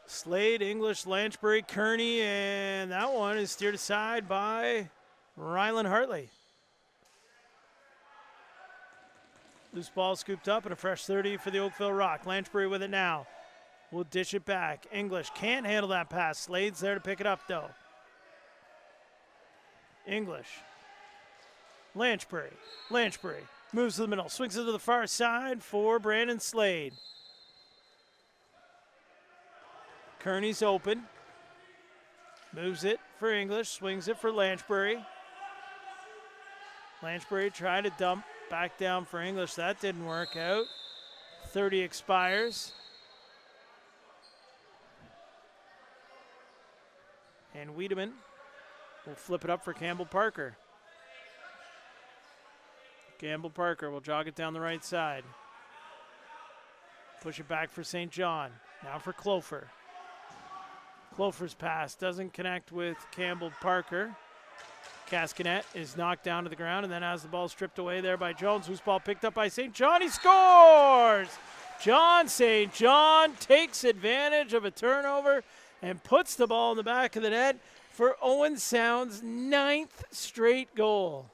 Slade, English, Lanchbury, Kearney, and that one is steered aside by Rylan Hartley. Loose ball scooped up and a fresh 30 for the Oakville Rock. Lanchbury with it now. Will dish it back. English can't handle that pass. Slade's there to pick it up, though. English. Lanchbury. Lanchbury moves to the middle. Swings it to the far side for Brandon Slade. Kearney's open. Moves it for English. Swings it for Lanchbury. Lanchbury tried to dump. Back down for English. That didn't work out. 30 expires. And Wiedemann will flip it up for Campbell Parker. Campbell Parker will jog it down the right side. Push it back for St. John. Now for Clofer. Clofer's pass doesn't connect with Campbell Parker. Cascanet is knocked down to the ground, and then has the ball stripped away there by Jones, whose ball picked up by St. John. He scores! John St. John takes advantage of a turnover and puts the ball in the back of the net for Owen Sound's 9th straight goal.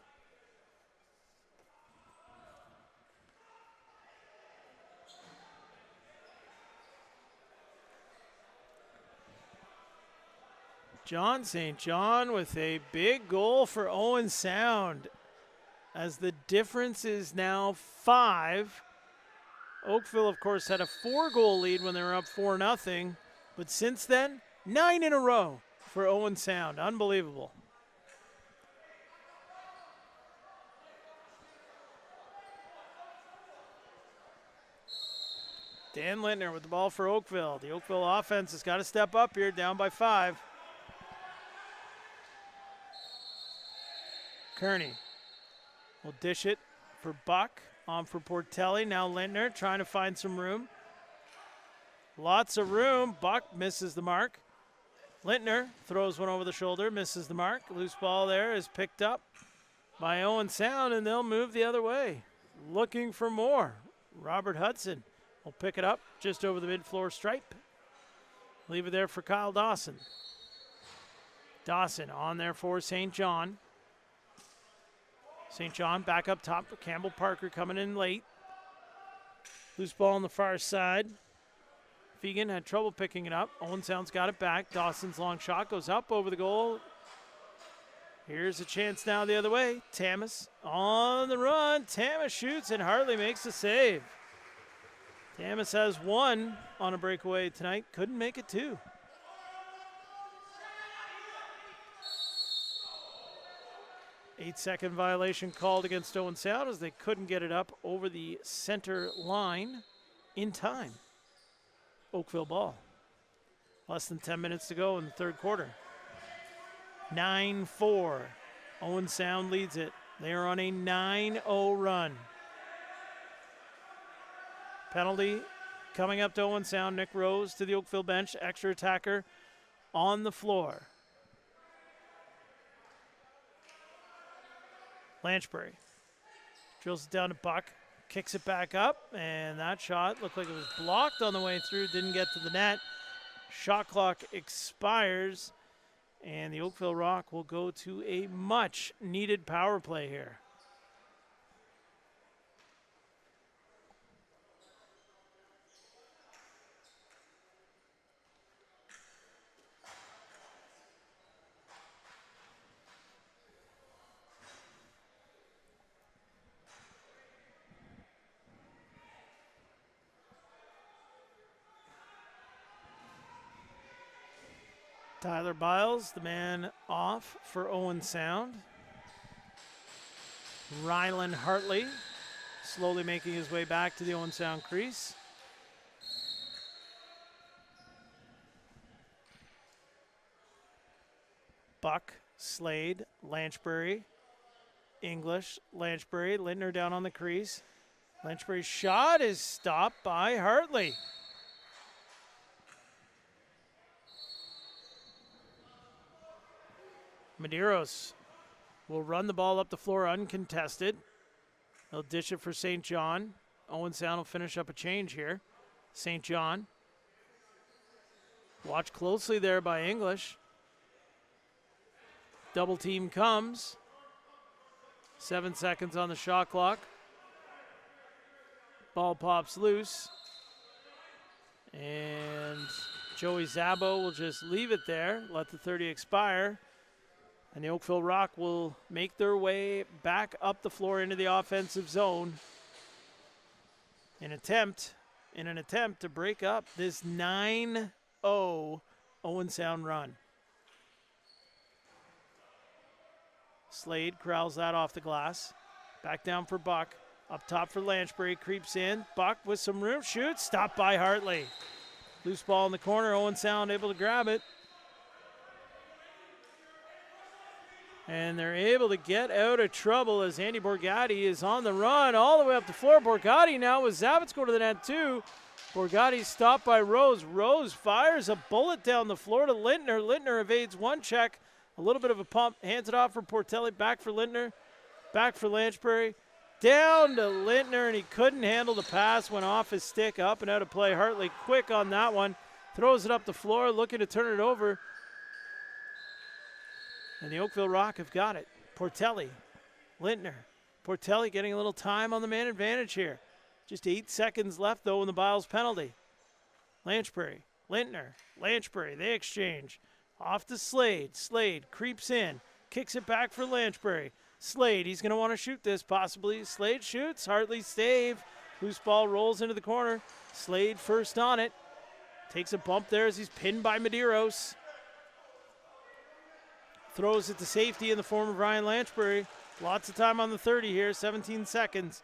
John St. John with a big goal for Owen Sound, as the difference is now 5. Oakville, of course, had a 4-goal lead when they were up 4-0, but since then, 9 in a row for Owen Sound. Unbelievable. Dan Lintner with the ball for Oakville. The Oakville offense has got to step up here, down by 5. Kearney will dish it for Buck. On for Portelli. Now Lintner trying to find some room. Lots of room. Buck misses the mark. Lintner throws one over the shoulder, misses the mark. Loose ball there is picked up by Owen Sound, and they'll move the other way. Looking for more. Robert Hudson will pick it up just over the mid-floor stripe. Leave it there for Kyle Dawson. Dawson on there for St. John. St. John back up top for Campbell Parker coming in late. Loose ball on the far side. Fegan had trouble picking it up. Owen Sound's got it back. Dawson's long shot goes up over the goal. Here's a chance now the other way. Tamas on the run. Tamas shoots and Hartley makes the save. Tamas has 1 on a breakaway tonight. Couldn't make it 2. Eight-second violation called against Owen Sound as they couldn't get it up over the center line in time. Oakville ball. Less than 10 minutes to go in the third quarter. 9-4. Owen Sound leads it. They are on a 9-0 run. Penalty coming up to Owen Sound. Nick Rose to the Oakville bench. Extra attacker on the floor. Lanchbury drills it down to Buck, kicks it back up, and that shot looked like it was blocked on the way through, didn't get to the net. Shot clock expires, and the Oakville Rock will go to a much-needed power play here. Tyler Biles, the man off for Owen Sound. Rylan Hartley slowly making his way back to the Owen Sound crease. Buck, Slade, Lanchbury, English, Lanchbury, Lintner down on the crease. Lanchbury's shot is stopped by Hartley. Medeiros will run the ball up the floor uncontested. They'll dish it for St. John. Owen Sound will finish up a change here. St. John. Watch closely there by English. Double team comes. 7 seconds on the shot clock. Ball pops loose. And Joey Zabo will just leave it there, let the 30 expire. And the Oakville Rock will make their way back up the floor into the offensive zone in an attempt to break up this 9-0 Owen Sound run. Slade corrals that off the glass. Back down for Buck. Up top for Lanchbury. Creeps in. Buck with some room. Shoots. Stopped by Hartley. Loose ball in the corner. Owen Sound able to grab it. And they're able to get out of trouble as Andy Borgatti is on the run all the way up the floor. Borgatti now with Zavitz go to the net too. Borgatti stopped by Rose. Rose fires a bullet down the floor to Lintner. Lintner evades one check. A little bit of a pump. Hands it off for Portelli. Back for Lintner. Back for Lanchbury. Down to Lintner, and he couldn't handle the pass. Went off his stick, up and out of play. Hartley quick on that one. Throws it up the floor, looking to turn it over. And the Oakville Rock have got it. Portelli, Lintner. Portelli getting a little time on the man advantage here. Just 8 seconds left, though, in the Biles penalty. Lanchbury, Lintner, Lanchbury. They exchange. Off to Slade. Slade creeps in. Kicks it back for Lanchbury. Slade, he's going to want to shoot this possibly. Slade shoots. Hartley save. Loose ball rolls into the corner. Slade first on it. Takes a bump there as he's pinned by Medeiros. Throws it to safety in the form of Ryan Lanchbury. Lots of time on the 30 here, 17 seconds.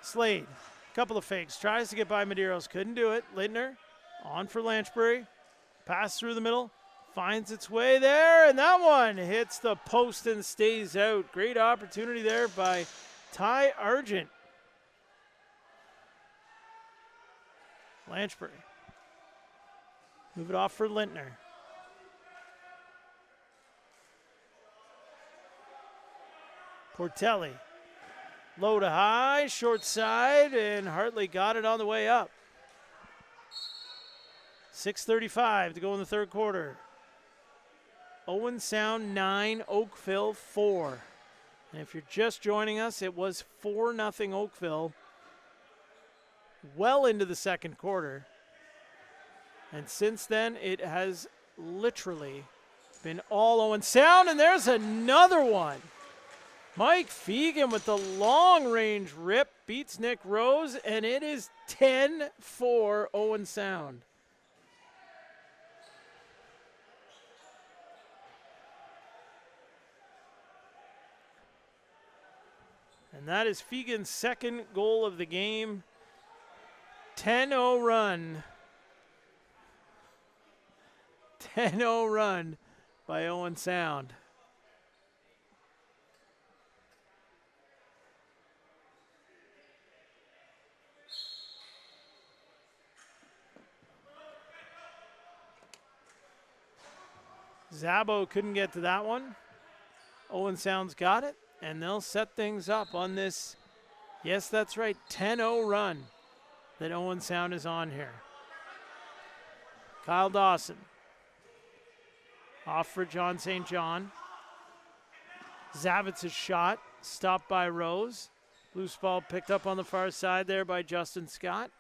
Slade, couple of fakes. Tries to get by Medeiros, couldn't do it. Lindner on for Lanchbury. Pass through the middle. Finds its way there, and that one hits the post and stays out. Great opportunity there by Ty Argent. Lanchbury. Move it off for Lindner. Portelli. Low to high, short side, and Hartley got it on the way up. 6:35 to go in the third quarter. Owen Sound 9, Oakville 4. And if you're just joining us, it was 4-0 Oakville well into the second quarter. And since then, it has literally been all Owen Sound, and there's another one. Mike Fegan with the long-range rip beats Nick Rose, and it is 10-4 Owen Sound. And that is Fegan's second goal of the game. 10-0 run. 10-0 run by Owen Sound. Zabo couldn't get to that one. Owen Sound's got it, and they'll set things up on this, yes, that's right, 10-0 run that Owen Sound is on here. Kyle Dawson. Off for John St. John. Zavitz's shot, stopped by Rose. Loose ball picked up on the far side there by Justin Scott.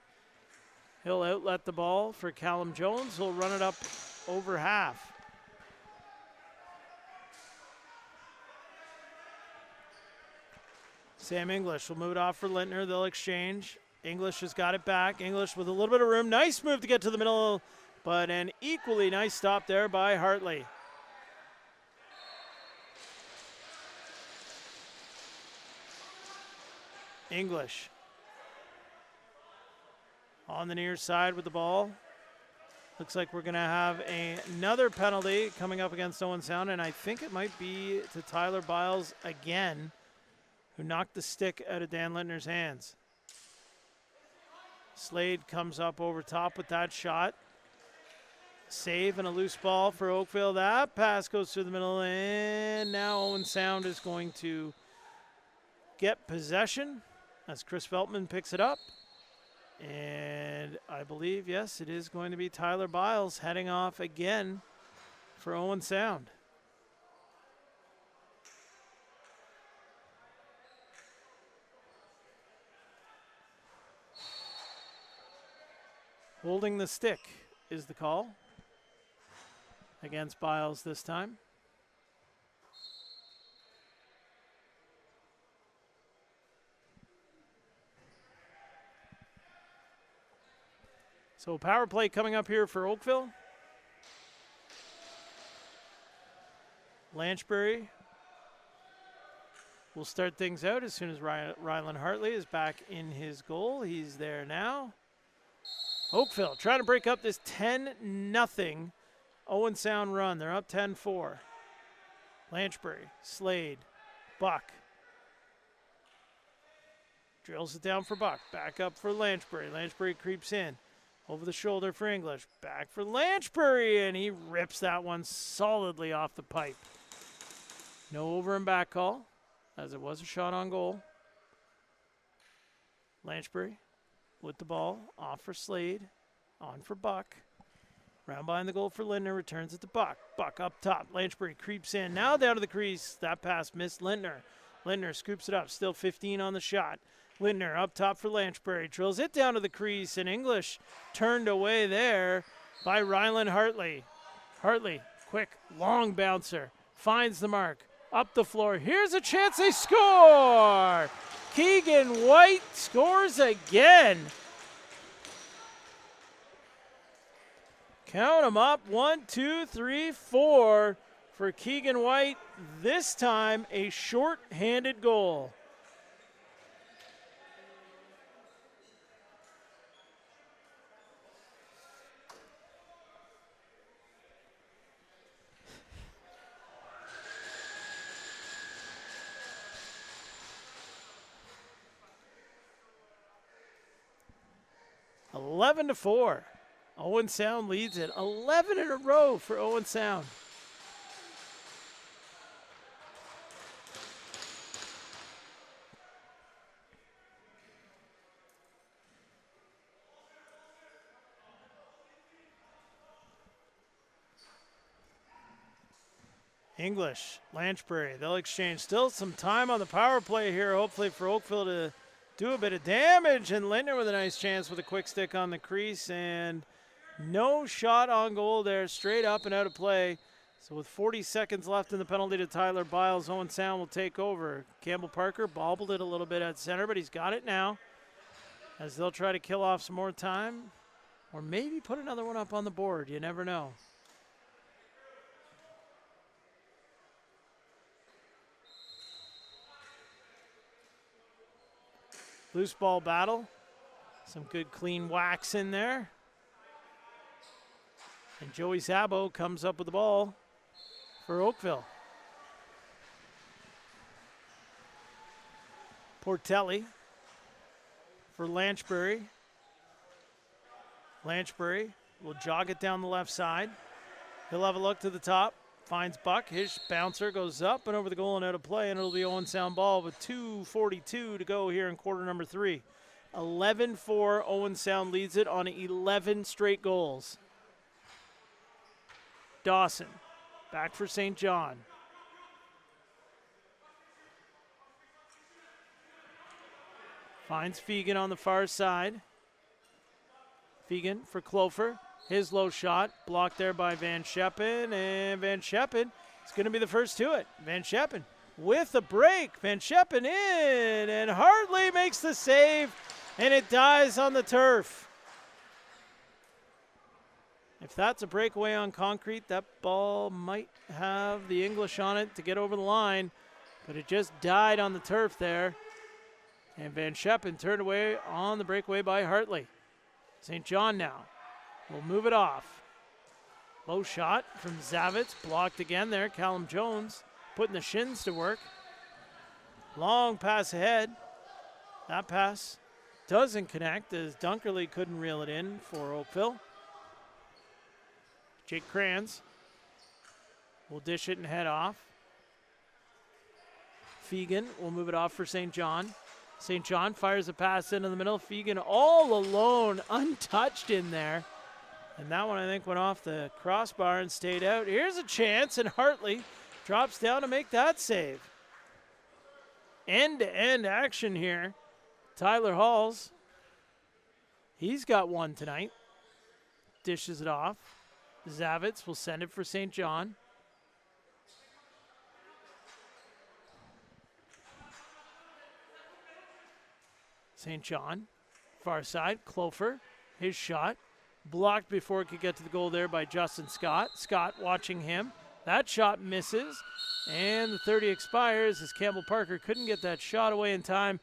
He'll outlet the ball for Callum Jones. He'll run it up over half. Sam English will move it off for Lintner. They'll exchange. English has got it back. English with a little bit of room. Nice move to get to the middle, but an equally nice stop there by Hartley. English on the near side with the ball. Looks like we're going to have another penalty coming up against Owen Sound, and I think it might be to Tyler Biles again, who knocked the stick out of Dan Lintner's hands. Slade comes up over top with that shot. Save and a loose ball for Oakville. That pass goes through the middle, and now Owen Sound is going to get possession as Chris Veltman picks it up. And I believe, yes, it is going to be Tyler Biles heading off again for Owen Sound. Holding the stick is the call against Biles this time. So power play coming up here for Oakville. Lanchbury will start things out as soon as Rylan Hartley is back in his goal. He's there now. Oakville trying to break up this 10-0 Owen Sound run. They're up 10-4. Lanchbury, Slade, Buck. Drills it down for Buck. Back up for Lanchbury. Lanchbury creeps in. Over the shoulder for English. Back for Lanchbury, and he rips that one solidly off the pipe. No over and back call, as it was a shot on goal. Lanchbury with the ball, off for Slade, on for Buck. Round behind the goal for Lindner, returns it to Buck. Buck up top, Lanchbury creeps in, now down to the crease. That pass missed Lindner. Lindner scoops it up, still 15 on the shot. Lindner up top for Lanchbury, drills it down to the crease, and English turned away there by Rylan Hartley. Hartley, quick, long bouncer, finds the mark, up the floor. Here's a chance, they score! Keegan White scores again. Count them up, 1, 2, 3, 4 for Keegan White. This time a short-handed goal. Eleven to 4. Owen Sound leads it. 11 in a row for Owen Sound. English, Lanchbury, they'll exchange. Still some time on the power play here, hopefully for Oakville to do a bit of damage. And Lindner with a nice chance with a quick stick on the crease. And no shot on goal there, straight up and out of play. So with 40 seconds left in the penalty to Tyler Biles, Owen Sound will take over. Campbell Parker bobbled it a little bit at center, but he's got it now. As they'll try to kill off some more time. Or maybe put another one up on the board, you never know. Loose ball battle. Some good clean wax in there. And Joey Zabo comes up with the ball for Oakville. Portelli for Lanchbury. Lanchbury will jog it down the left side. He'll have a look to the top. Finds Buck. His bouncer goes up and over the goal and out of play, and it'll be Owen Sound ball with 2:42 to go here in quarter number 3. 11-4. Owen Sound leads it on 11 straight goals. Dawson back for St. John. Finds Fegan on the far side. Fegan for Clofer. His low shot, blocked there by Van Scheppen, and Van Scheppen is going to be the first to it. Van Scheppen with a break. Van Scheppen in, and Hartley makes the save, and it dies on the turf. If that's a breakaway on concrete, that ball might have the English on it to get over the line, but it just died on the turf there. And Van Scheppen turned away on the breakaway by Hartley. St. John now will move it off. Low shot from Zavitz, blocked again there. Callum Jones putting the shins to work. Long pass ahead. That pass doesn't connect as Dunkerley couldn't reel it in for Oakville. Jake Kranz will dish it and head off. Fegan will move it off for St. John. St. John fires a pass into the middle. Fegan all alone, untouched in there. And that one, I think, went off the crossbar and stayed out. Here's a chance, and Hartley drops down to make that save. End-to-end action here. Tyler Halls, he's got one tonight. Dishes it off. Zavitz will send it for St. John. St. John, far side, Clofer, his shot. Blocked before it could get to the goal there by Justin Scott. Scott watching him. That shot misses, and the 30 expires as Campbell Parker couldn't get that shot away in time,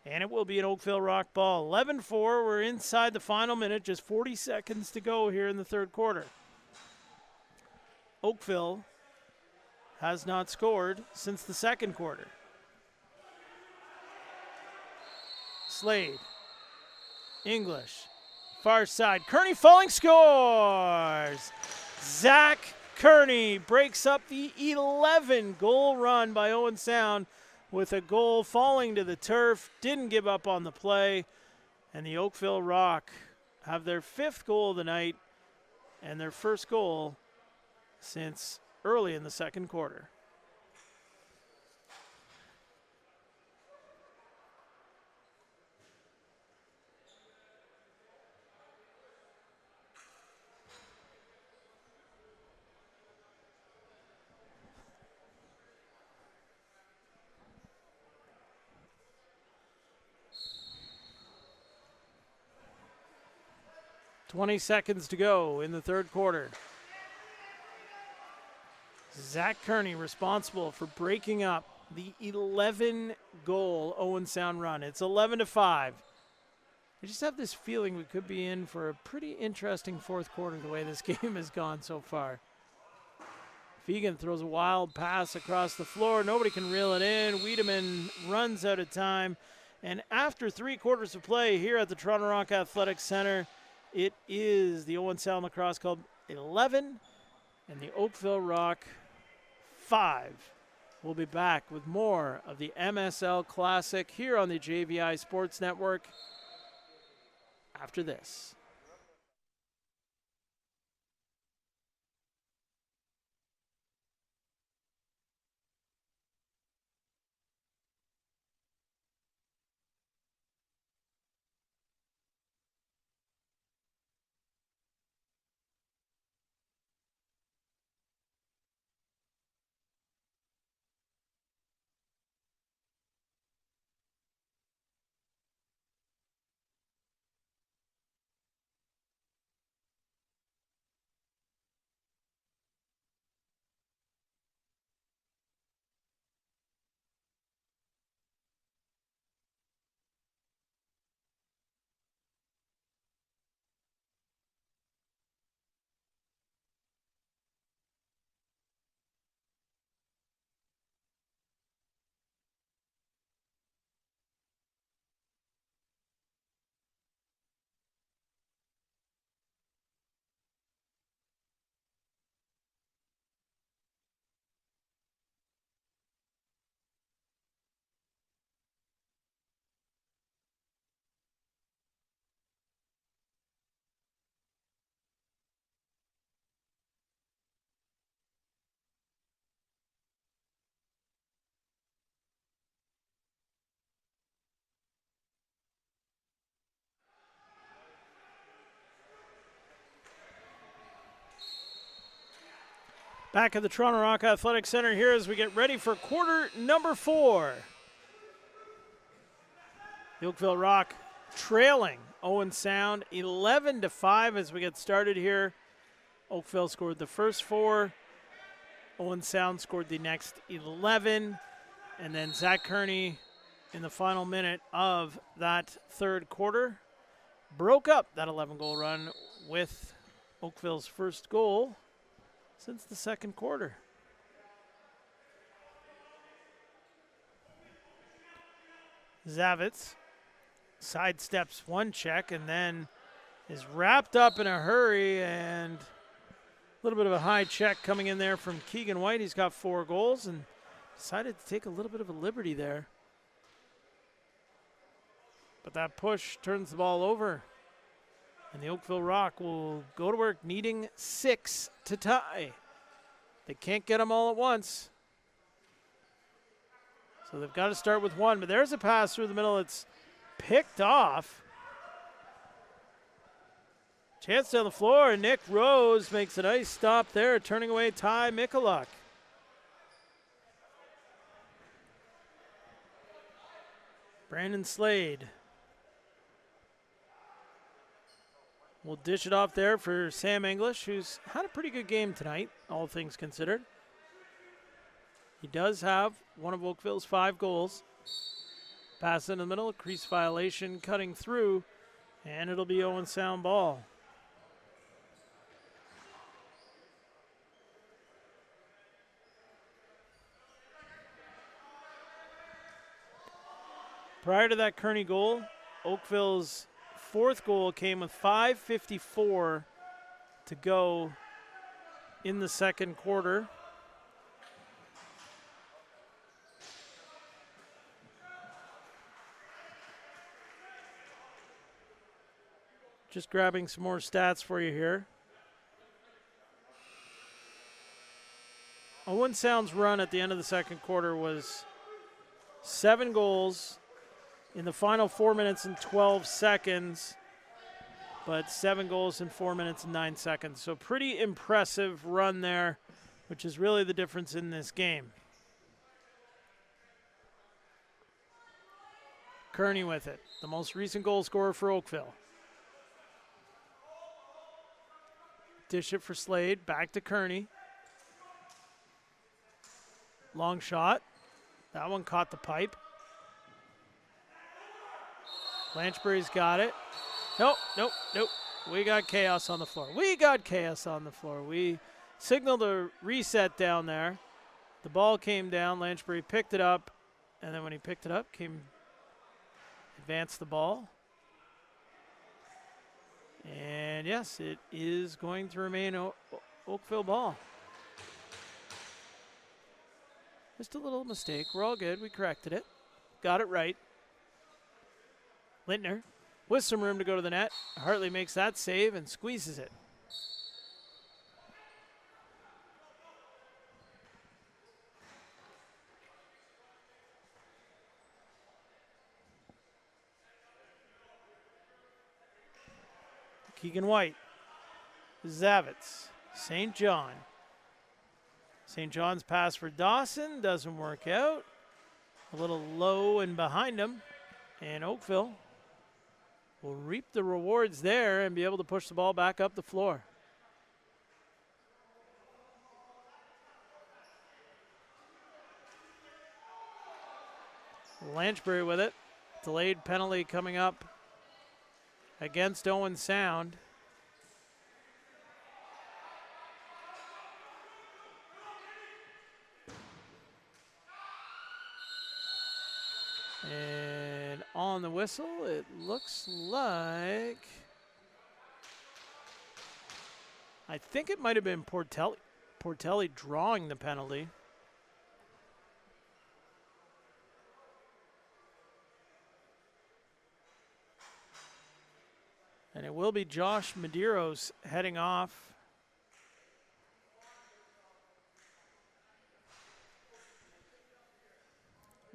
and it will be an Oakville Rock ball. 11-4, we're inside the final minute, just 40 seconds to go here in the third quarter. Oakville has not scored since the second quarter. Slade, English, far side, Kearney falling, scores! Zach Kearney breaks up the 11-goal run by Owen Sound with a goal falling to the turf, didn't give up on the play, and the Oakville Rock have their 5th goal of the night and their first goal since early in the second quarter. 20 seconds to go in the third quarter. Zach Kearney responsible for breaking up the 11-goal Owen Sound run. It's 11-5. I just have this feeling we could be in for a pretty interesting fourth quarter the way this game has gone so far. Fegan throws a wild pass across the floor. Nobody can reel it in. Wiedemann runs out of time. And after 3 quarters of play here at the Toronto Rock Athletic Center, it is the Owen Sound Lacrosse Club 11 and the Oakville Rock 5. We'll be back with more of the MSL Classic here on the JVI Sports Network after this. Back at the Toronto Rock Athletic Center here as we get ready for quarter number 4. The Oakville Rock trailing Owen Sound 11-5 as we get started here. Oakville scored the first 4. Owen Sound scored the next 11. And then Zach Kearney in the final minute of that third quarter broke up that 11-goal run with Oakville's first goal since the second quarter. Zavitz sidesteps one check and then is wrapped up in a hurry, and a little bit of a high check coming in there from Keegan White. He's got 4 goals and decided to take a little bit of a liberty there. But that push turns the ball over. And the Oakville Rock will go to work needing 6 to tie. They can't get them all at once. So they've got to start with 1. But there's a pass through the middle. It's picked off. Chance down the floor. Nick Rose makes a nice stop there, turning away Ty Mikulak. Brandon Slade will dish it off there for Sam English, who's had a pretty good game tonight, all things considered. He does have one of Oakville's 5 goals. Pass in the middle, crease violation, cutting through, and it'll be Owen Sound ball. Prior to that Kearney goal, Oakville's 4th goal came with 5:54 to go in the second quarter. Just grabbing some more stats for you here. Owen Sound's run at the end of the second quarter was 7 goals in the final 4 minutes and 12 seconds, but 7 goals in 4 minutes and 9 seconds. So pretty impressive run there, which is really the difference in this game. Kearney with it, the most recent goal scorer for Oakville. Dish it for Slade. Back to Kearney. Long shot. That one caught the pipe. Lanchbury's got it. Nope, nope, nope. We got chaos on the floor. We got chaos on the floor. We signaled a reset down there. The ball came down. Lanchbury picked it up. And then when he picked it up, advanced the ball. And yes, it is going to remain Oakville ball. Just a little mistake. We're all good. We corrected it. Got it right. Lintner with some room to go to the net. Hartley makes that save and squeezes it. Keegan White, Zavitz, St. John. St. John's pass for Dawson doesn't work out. A little low and behind him. And Oakville will reap the rewards there and be able to push the ball back up the floor. Lanchbury with it. Delayed penalty coming up against Owen Sound. And on the whistle, it looks like, I think it might have been Portelli drawing the penalty. And it will be Josh Medeiros heading off.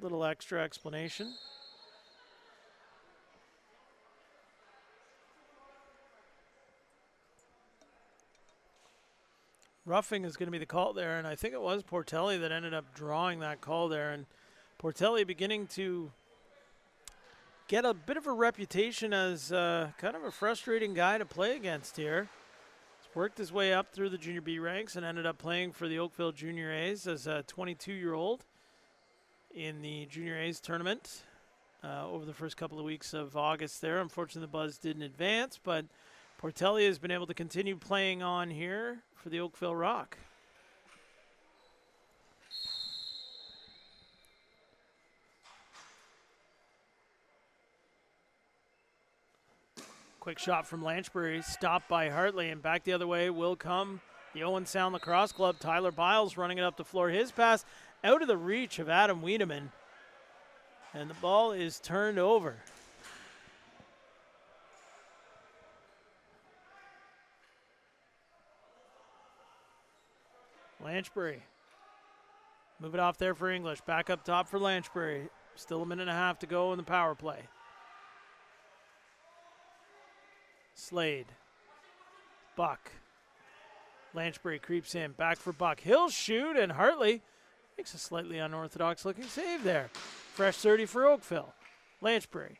Little extra explanation. Roughing is going to be the call there, and I think it was Portelli that ended up drawing that call there. And Portelli beginning to get a bit of a reputation as kind of a frustrating guy to play against here. He's worked his way up through the junior B ranks and ended up playing for the Oakville Junior A's as a 22-year-old in the Junior A's tournament over the first couple of weeks of August there. Unfortunately, the Buzz didn't advance, but Portelli has been able to continue playing on here for the Oakville Rock. Quick shot from Lanchbury, stopped by Hartley, and back the other way will come the Owen Sound Lacrosse Club. Tyler Biles running it up the floor. His pass out of the reach of Adam Wiedemann, and the ball is turned over. Lanchbury. Move it off there for English. Back up top for Lanchbury. Still a minute and a half to go in the power play. Slade. Buck. Lanchbury creeps in. Back for Buck. He'll shoot, and Hartley makes a slightly unorthodox looking save there. Fresh 30 for Oakville. Lanchbury.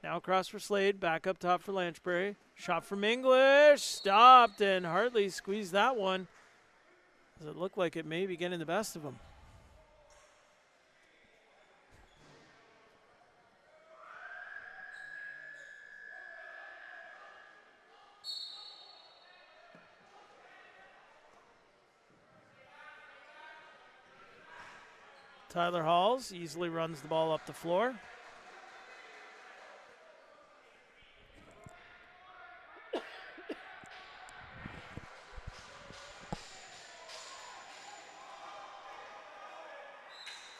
Now across for Slade. Back up top for Lanchbury. Shot from English. Stopped, and Hartley squeezed that one. Does it look like it may be getting the best of him? Tyler Halls easily runs the ball up the floor.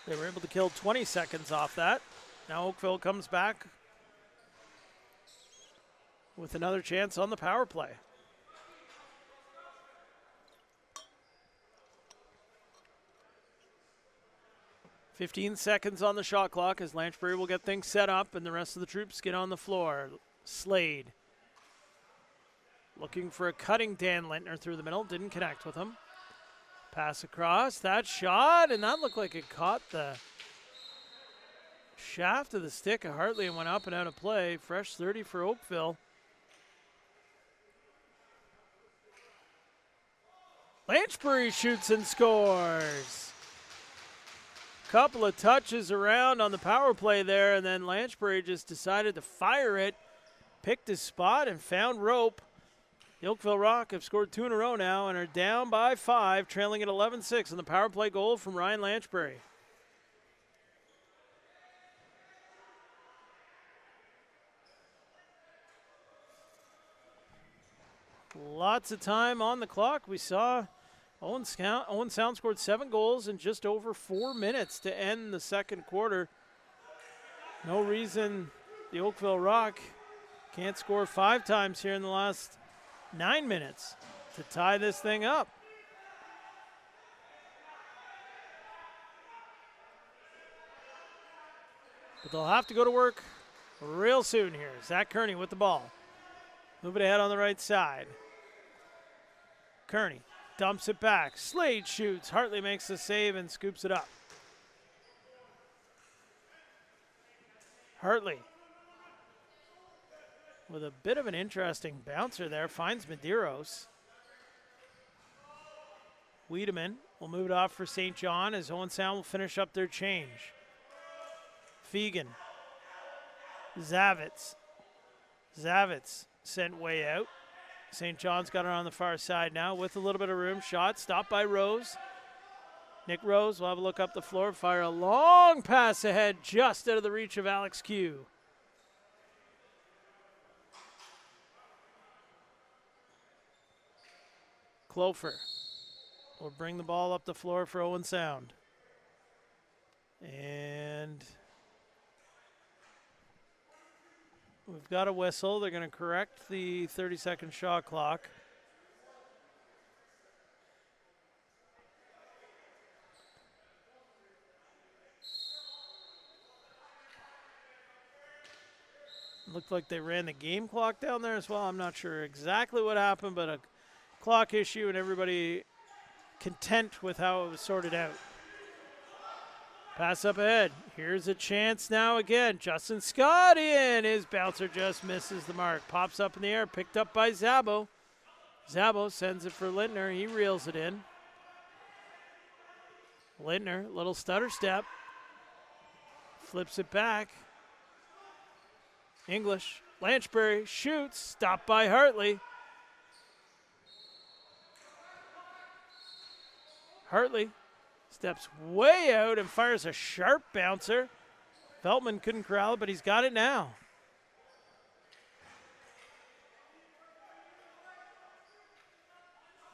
They were able to kill 20 seconds off that. Now Oakville comes back with another chance on the power play. "15 seconds on the shot clock as Lanchbury will get things set up and the rest of the troops get on the floor. Slade looking for a cutting Dan Lintner through the middle. Didn't connect with him. Pass across, that shot, and that looked like it caught the shaft of the stick of Hartley and went up and out of play. Fresh 30 for Oakville. Lanchbury shoots and scores. Couple of touches around on the power play there, and then Lanchbury just decided to fire it, picked his spot, and found rope. The Oakville Rock have scored 2 in a row now and are down by 5, trailing at 11-6 on the power play goal from Ryan Lanchbury. Lots of time on the clock. We saw Owen Sound scored 7 goals in just over 4 minutes to end the second quarter. No reason the Oakville Rock can't score 5 times here in the last 9 minutes to tie this thing up. But they'll have to go to work real soon here. Zach Kearney with the ball. Moving ahead on the right side. Kearney dumps it back. Slade shoots. Hartley makes the save and scoops it up. Hartley with a bit of an interesting bouncer there. Finds Medeiros. Wiedemann will move it off for St. John as Owen Sound will finish up their change. Fegan. Zavitz. Zavitz sent way out. St. John's got it on the far side now with a little bit of room. Shot stopped by Rose. Nick Rose will have a look up the floor, fire a long pass ahead just out of the reach of Alex Q. Clofer will bring the ball up the floor for Owen Sound. And we've got a whistle. They're going to correct the 30-second shot clock. Looked like they ran the game clock down there as well. I'm not sure exactly what happened, but a clock issue and everybody content with how it was sorted out. Pass up ahead. Here's a chance now again. Justin Scott in. His bouncer just misses the mark. Pops up in the air, picked up by Zabo. Zabo sends it for Lintner. He reels it in. Lintner, little stutter step. Flips it back. English. Lanchbury shoots. Stopped by Hartley. Hartley steps way out and fires a sharp bouncer. Veltman couldn't corral it, but he's got it now.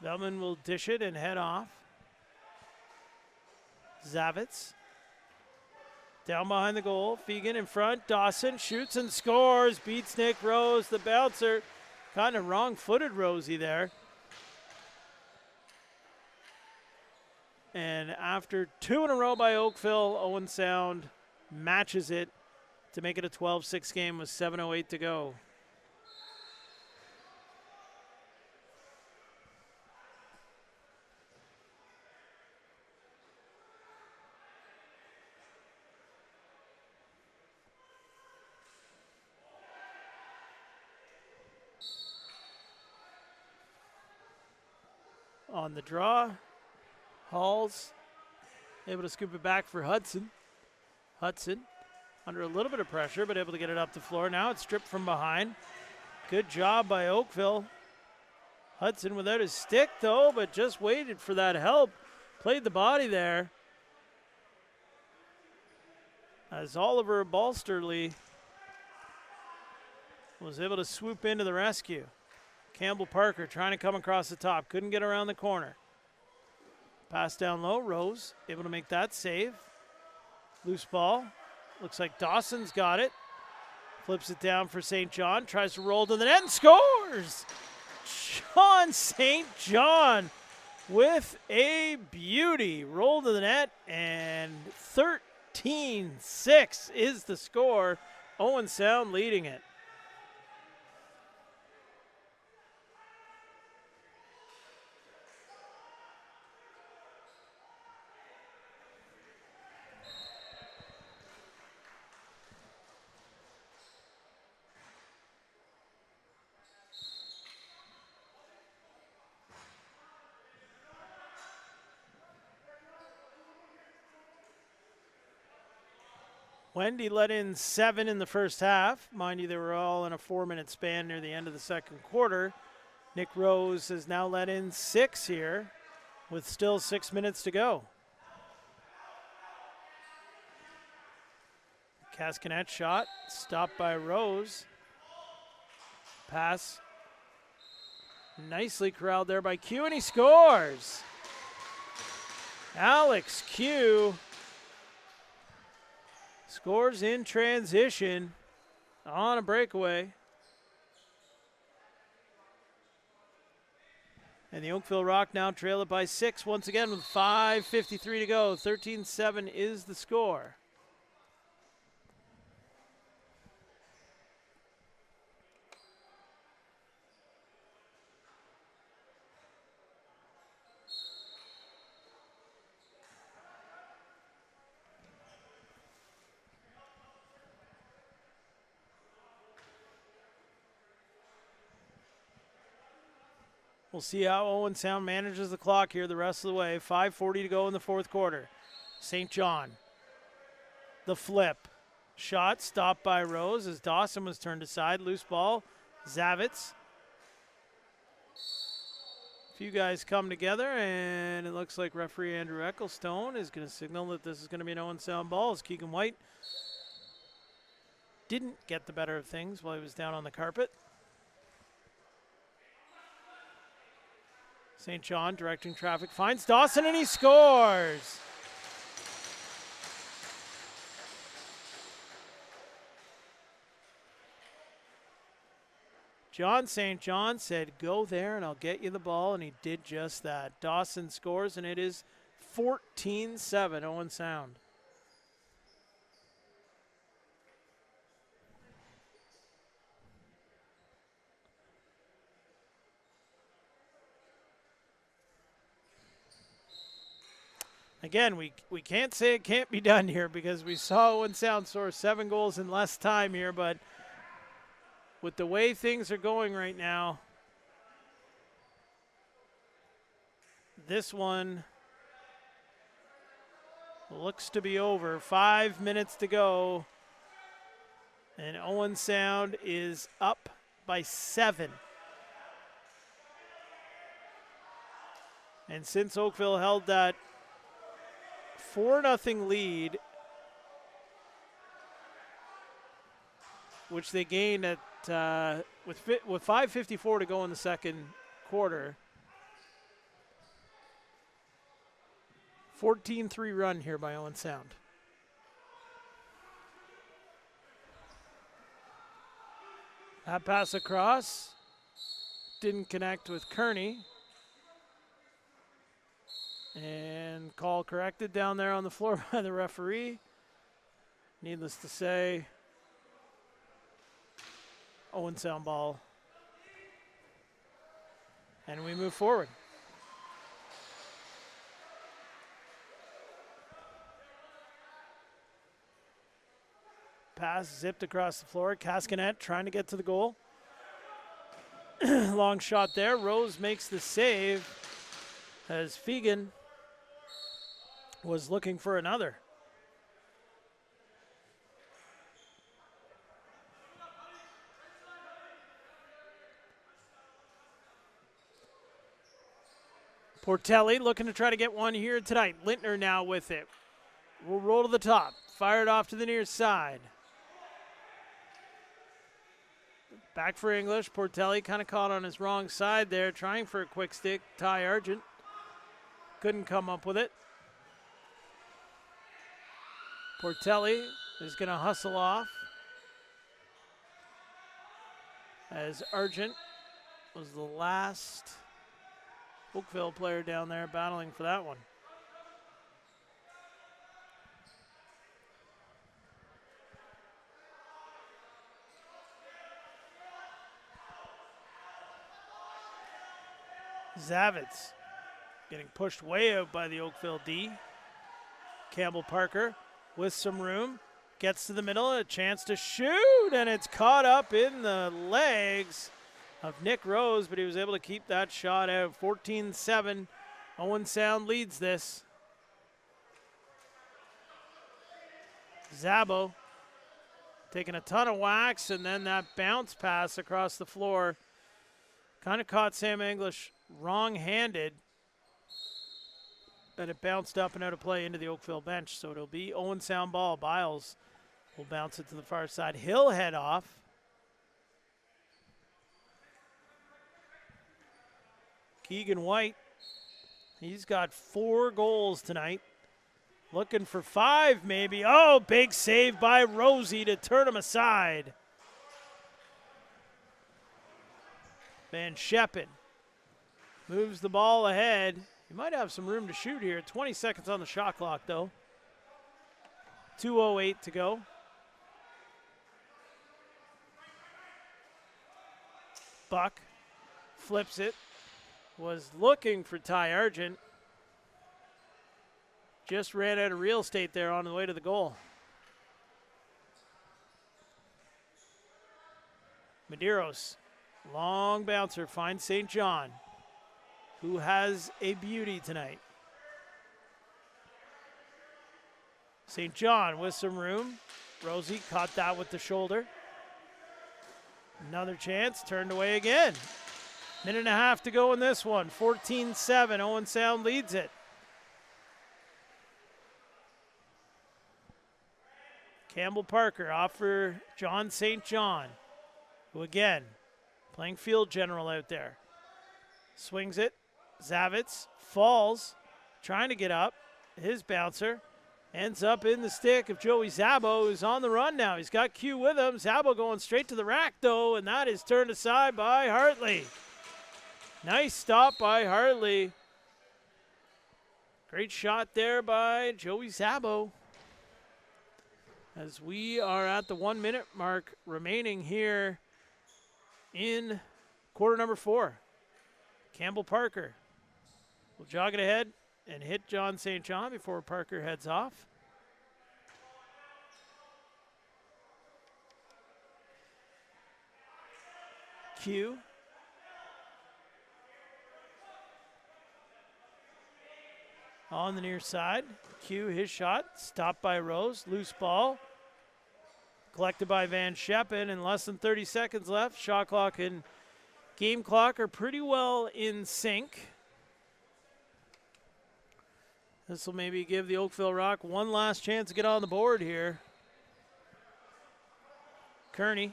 Veltman will dish it and head off. Zavitz. Down behind the goal. Fegan in front. Dawson shoots and scores. Beats Nick Rose, the bouncer. Kind of wrong-footed Rosie there. And after 2 in a row by Oakville, Owen Sound matches it to make it a 12-6 game with 7:08 to go. On the draw, Halls able to scoop it back for Hudson. Hudson under a little bit of pressure, but able to get it up the floor. Now it's stripped from behind. Good job by Oakville. Hudson without his stick, though, but just waited for that help. Played the body there. As Oliver Balsterly was able to swoop into the rescue. Campbell Parker trying to come across the top. Couldn't get around the corner. Pass down low. Rose able to make that save. Loose ball. Looks like Dawson's got it. Flips it down for St. John. Tries to roll to the net and scores! John St. John with a beauty. Roll to the net and 13-6 is the score. Owen Sound leading it. Wendy let in 7 in the first half. Mind you, they were all in a 4-minute span near the end of the second quarter. Nick Rose has now let in 6 here with still 6 minutes to go. Cascanet shot, stopped by Rose. Pass nicely corralled there by Q, and he scores. Alex Q scores in transition on a breakaway. And the Oakville Rock now trail it by 6 once again with 5:53 to go. 13-7 is the score. We'll see how Owen Sound manages the clock here the rest of the way. 5:40 to go in the fourth quarter. St. John. The flip. Shot stopped by Rose as Dawson was turned aside. Loose ball. Zavitz. A few guys come together, and it looks like referee Andrew Ecclestone is going to signal that this is going to be an Owen Sound ball as Keegan White didn't get the better of things while he was down on the carpet. St. John directing traffic, finds Dawson, and he scores. John St. John said, go there and I'll get you the ball, and he did just that. Dawson scores, and it is 14-7 Owen Sound. Again, we can't say it can't be done here because we saw Owen Sound score 7 goals in less time here, but with the way things are going right now, this one looks to be over. 5 minutes to go, and Owen Sound is up by 7. And since Oakville held that 4-0 lead, which they gained at with 5:54 to go in the second quarter. 14-3 run here by Owen Sound. That pass across didn't connect with Kearney. And call corrected down there on the floor by the referee. Needless to say, Owen Sound ball. And we move forward. Pass zipped across the floor. Cascanet trying to get to the goal. Long shot there. Rose makes the save as Fegan was looking for another. Portelli looking to try to get one here tonight. Lintner now with it. Will roll to the top. Fired off to the near side. Back for English. Portelli kind of caught on his wrong side there, trying for a quick stick. Ty Argent couldn't come up with it. Portelli is going to hustle off as Argent was the last Oakville player down there battling for that one. Zavitz getting pushed way out by the Oakville D. Campbell Parker with some room, gets to the middle, a chance to shoot, and it's caught up in the legs of Nick Rose, but he was able to keep that shot out. 14-7, Owen Sound leads this. Zabo taking a ton of wax, and then that bounce pass across the floor kind of caught Sam English wrong-handed, and it bounced up and out of play into the Oakville bench. So it'll be Owen Sound ball. Biles will bounce it to the far side. He'll head off. Keegan White, he's got 4 goals tonight. Looking for 5 maybe. Oh, big save by Rosie to turn him aside. Van Scheppen moves the ball ahead. He might have some room to shoot here. 20 seconds on the shot clock, though. 2:08 to go. Buck flips it. Was looking for Ty Argent. Just ran out of real estate there on the way to the goal. Medeiros, long bouncer, finds St. John, who has a beauty tonight. St. John with some room. Rosie caught that with the shoulder. Another chance, turned away again. Minute and a half to go in this one. 14-7, Owen Sound leads it. Campbell Parker off for John St. John, who again, playing field general out there. Swings it, Zavitz falls, trying to get up. His bouncer ends up in the stick of Joey Zabo, who's on the run now. He's got Q with him. Zabo going straight to the rack, though, and that is turned aside by Hartley. Nice stop by Hartley. Great shot there by Joey Zabo. As we are at the 1 minute mark remaining here in quarter number 4. Campbell Parker will jog it ahead and hit John St. John before Parker heads off. Q. On the near side. Q, his shot, stopped by Rose, loose ball. Collected by Van Scheppen, and less than 30 seconds left. Shot clock and game clock are pretty well in sync. This will maybe give the Oakville Rock one last chance to get on the board here. Kearney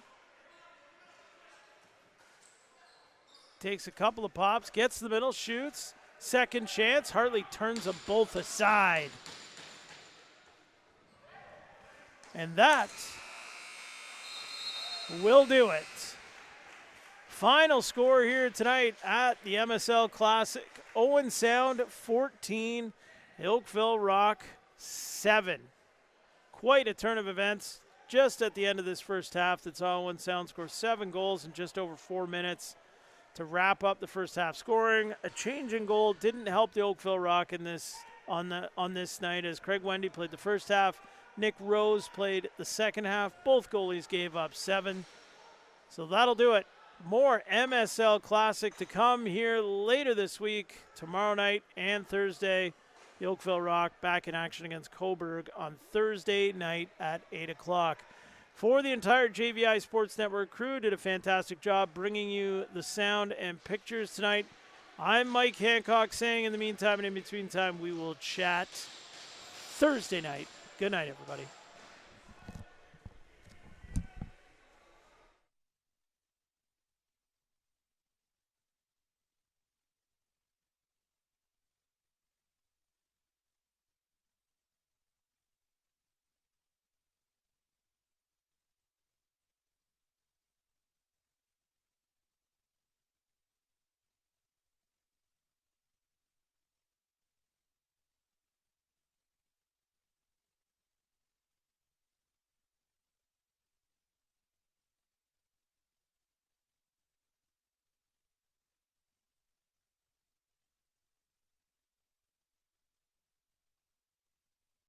takes a couple of pops, gets to the middle, shoots. Second chance, Hartley turns them both aside. And that will do it. Final score here tonight at the MSL Classic. Owen Sound 14, Oakville Rock 7. Quite a turn of events just at the end of this first half that saw Owen Sound score 7 goals in just over 4 minutes to wrap up the first half scoring. A change in goal didn't help the Oakville Rock in this on this night, as Craig Wendy played the first half. Nick Rose played the second half. Both goalies gave up 7. So that'll do it. More MSL Classic to come here later this week, tomorrow night and Thursday. The Oakville Rock back in action against Coburg on Thursday night at 8 o'clock. For the entire JVI Sports Network crew, did a fantastic job bringing you the sound and pictures tonight. I'm Mike Hancock saying in the meantime and in between time, we will chat Thursday night. Good night, everybody.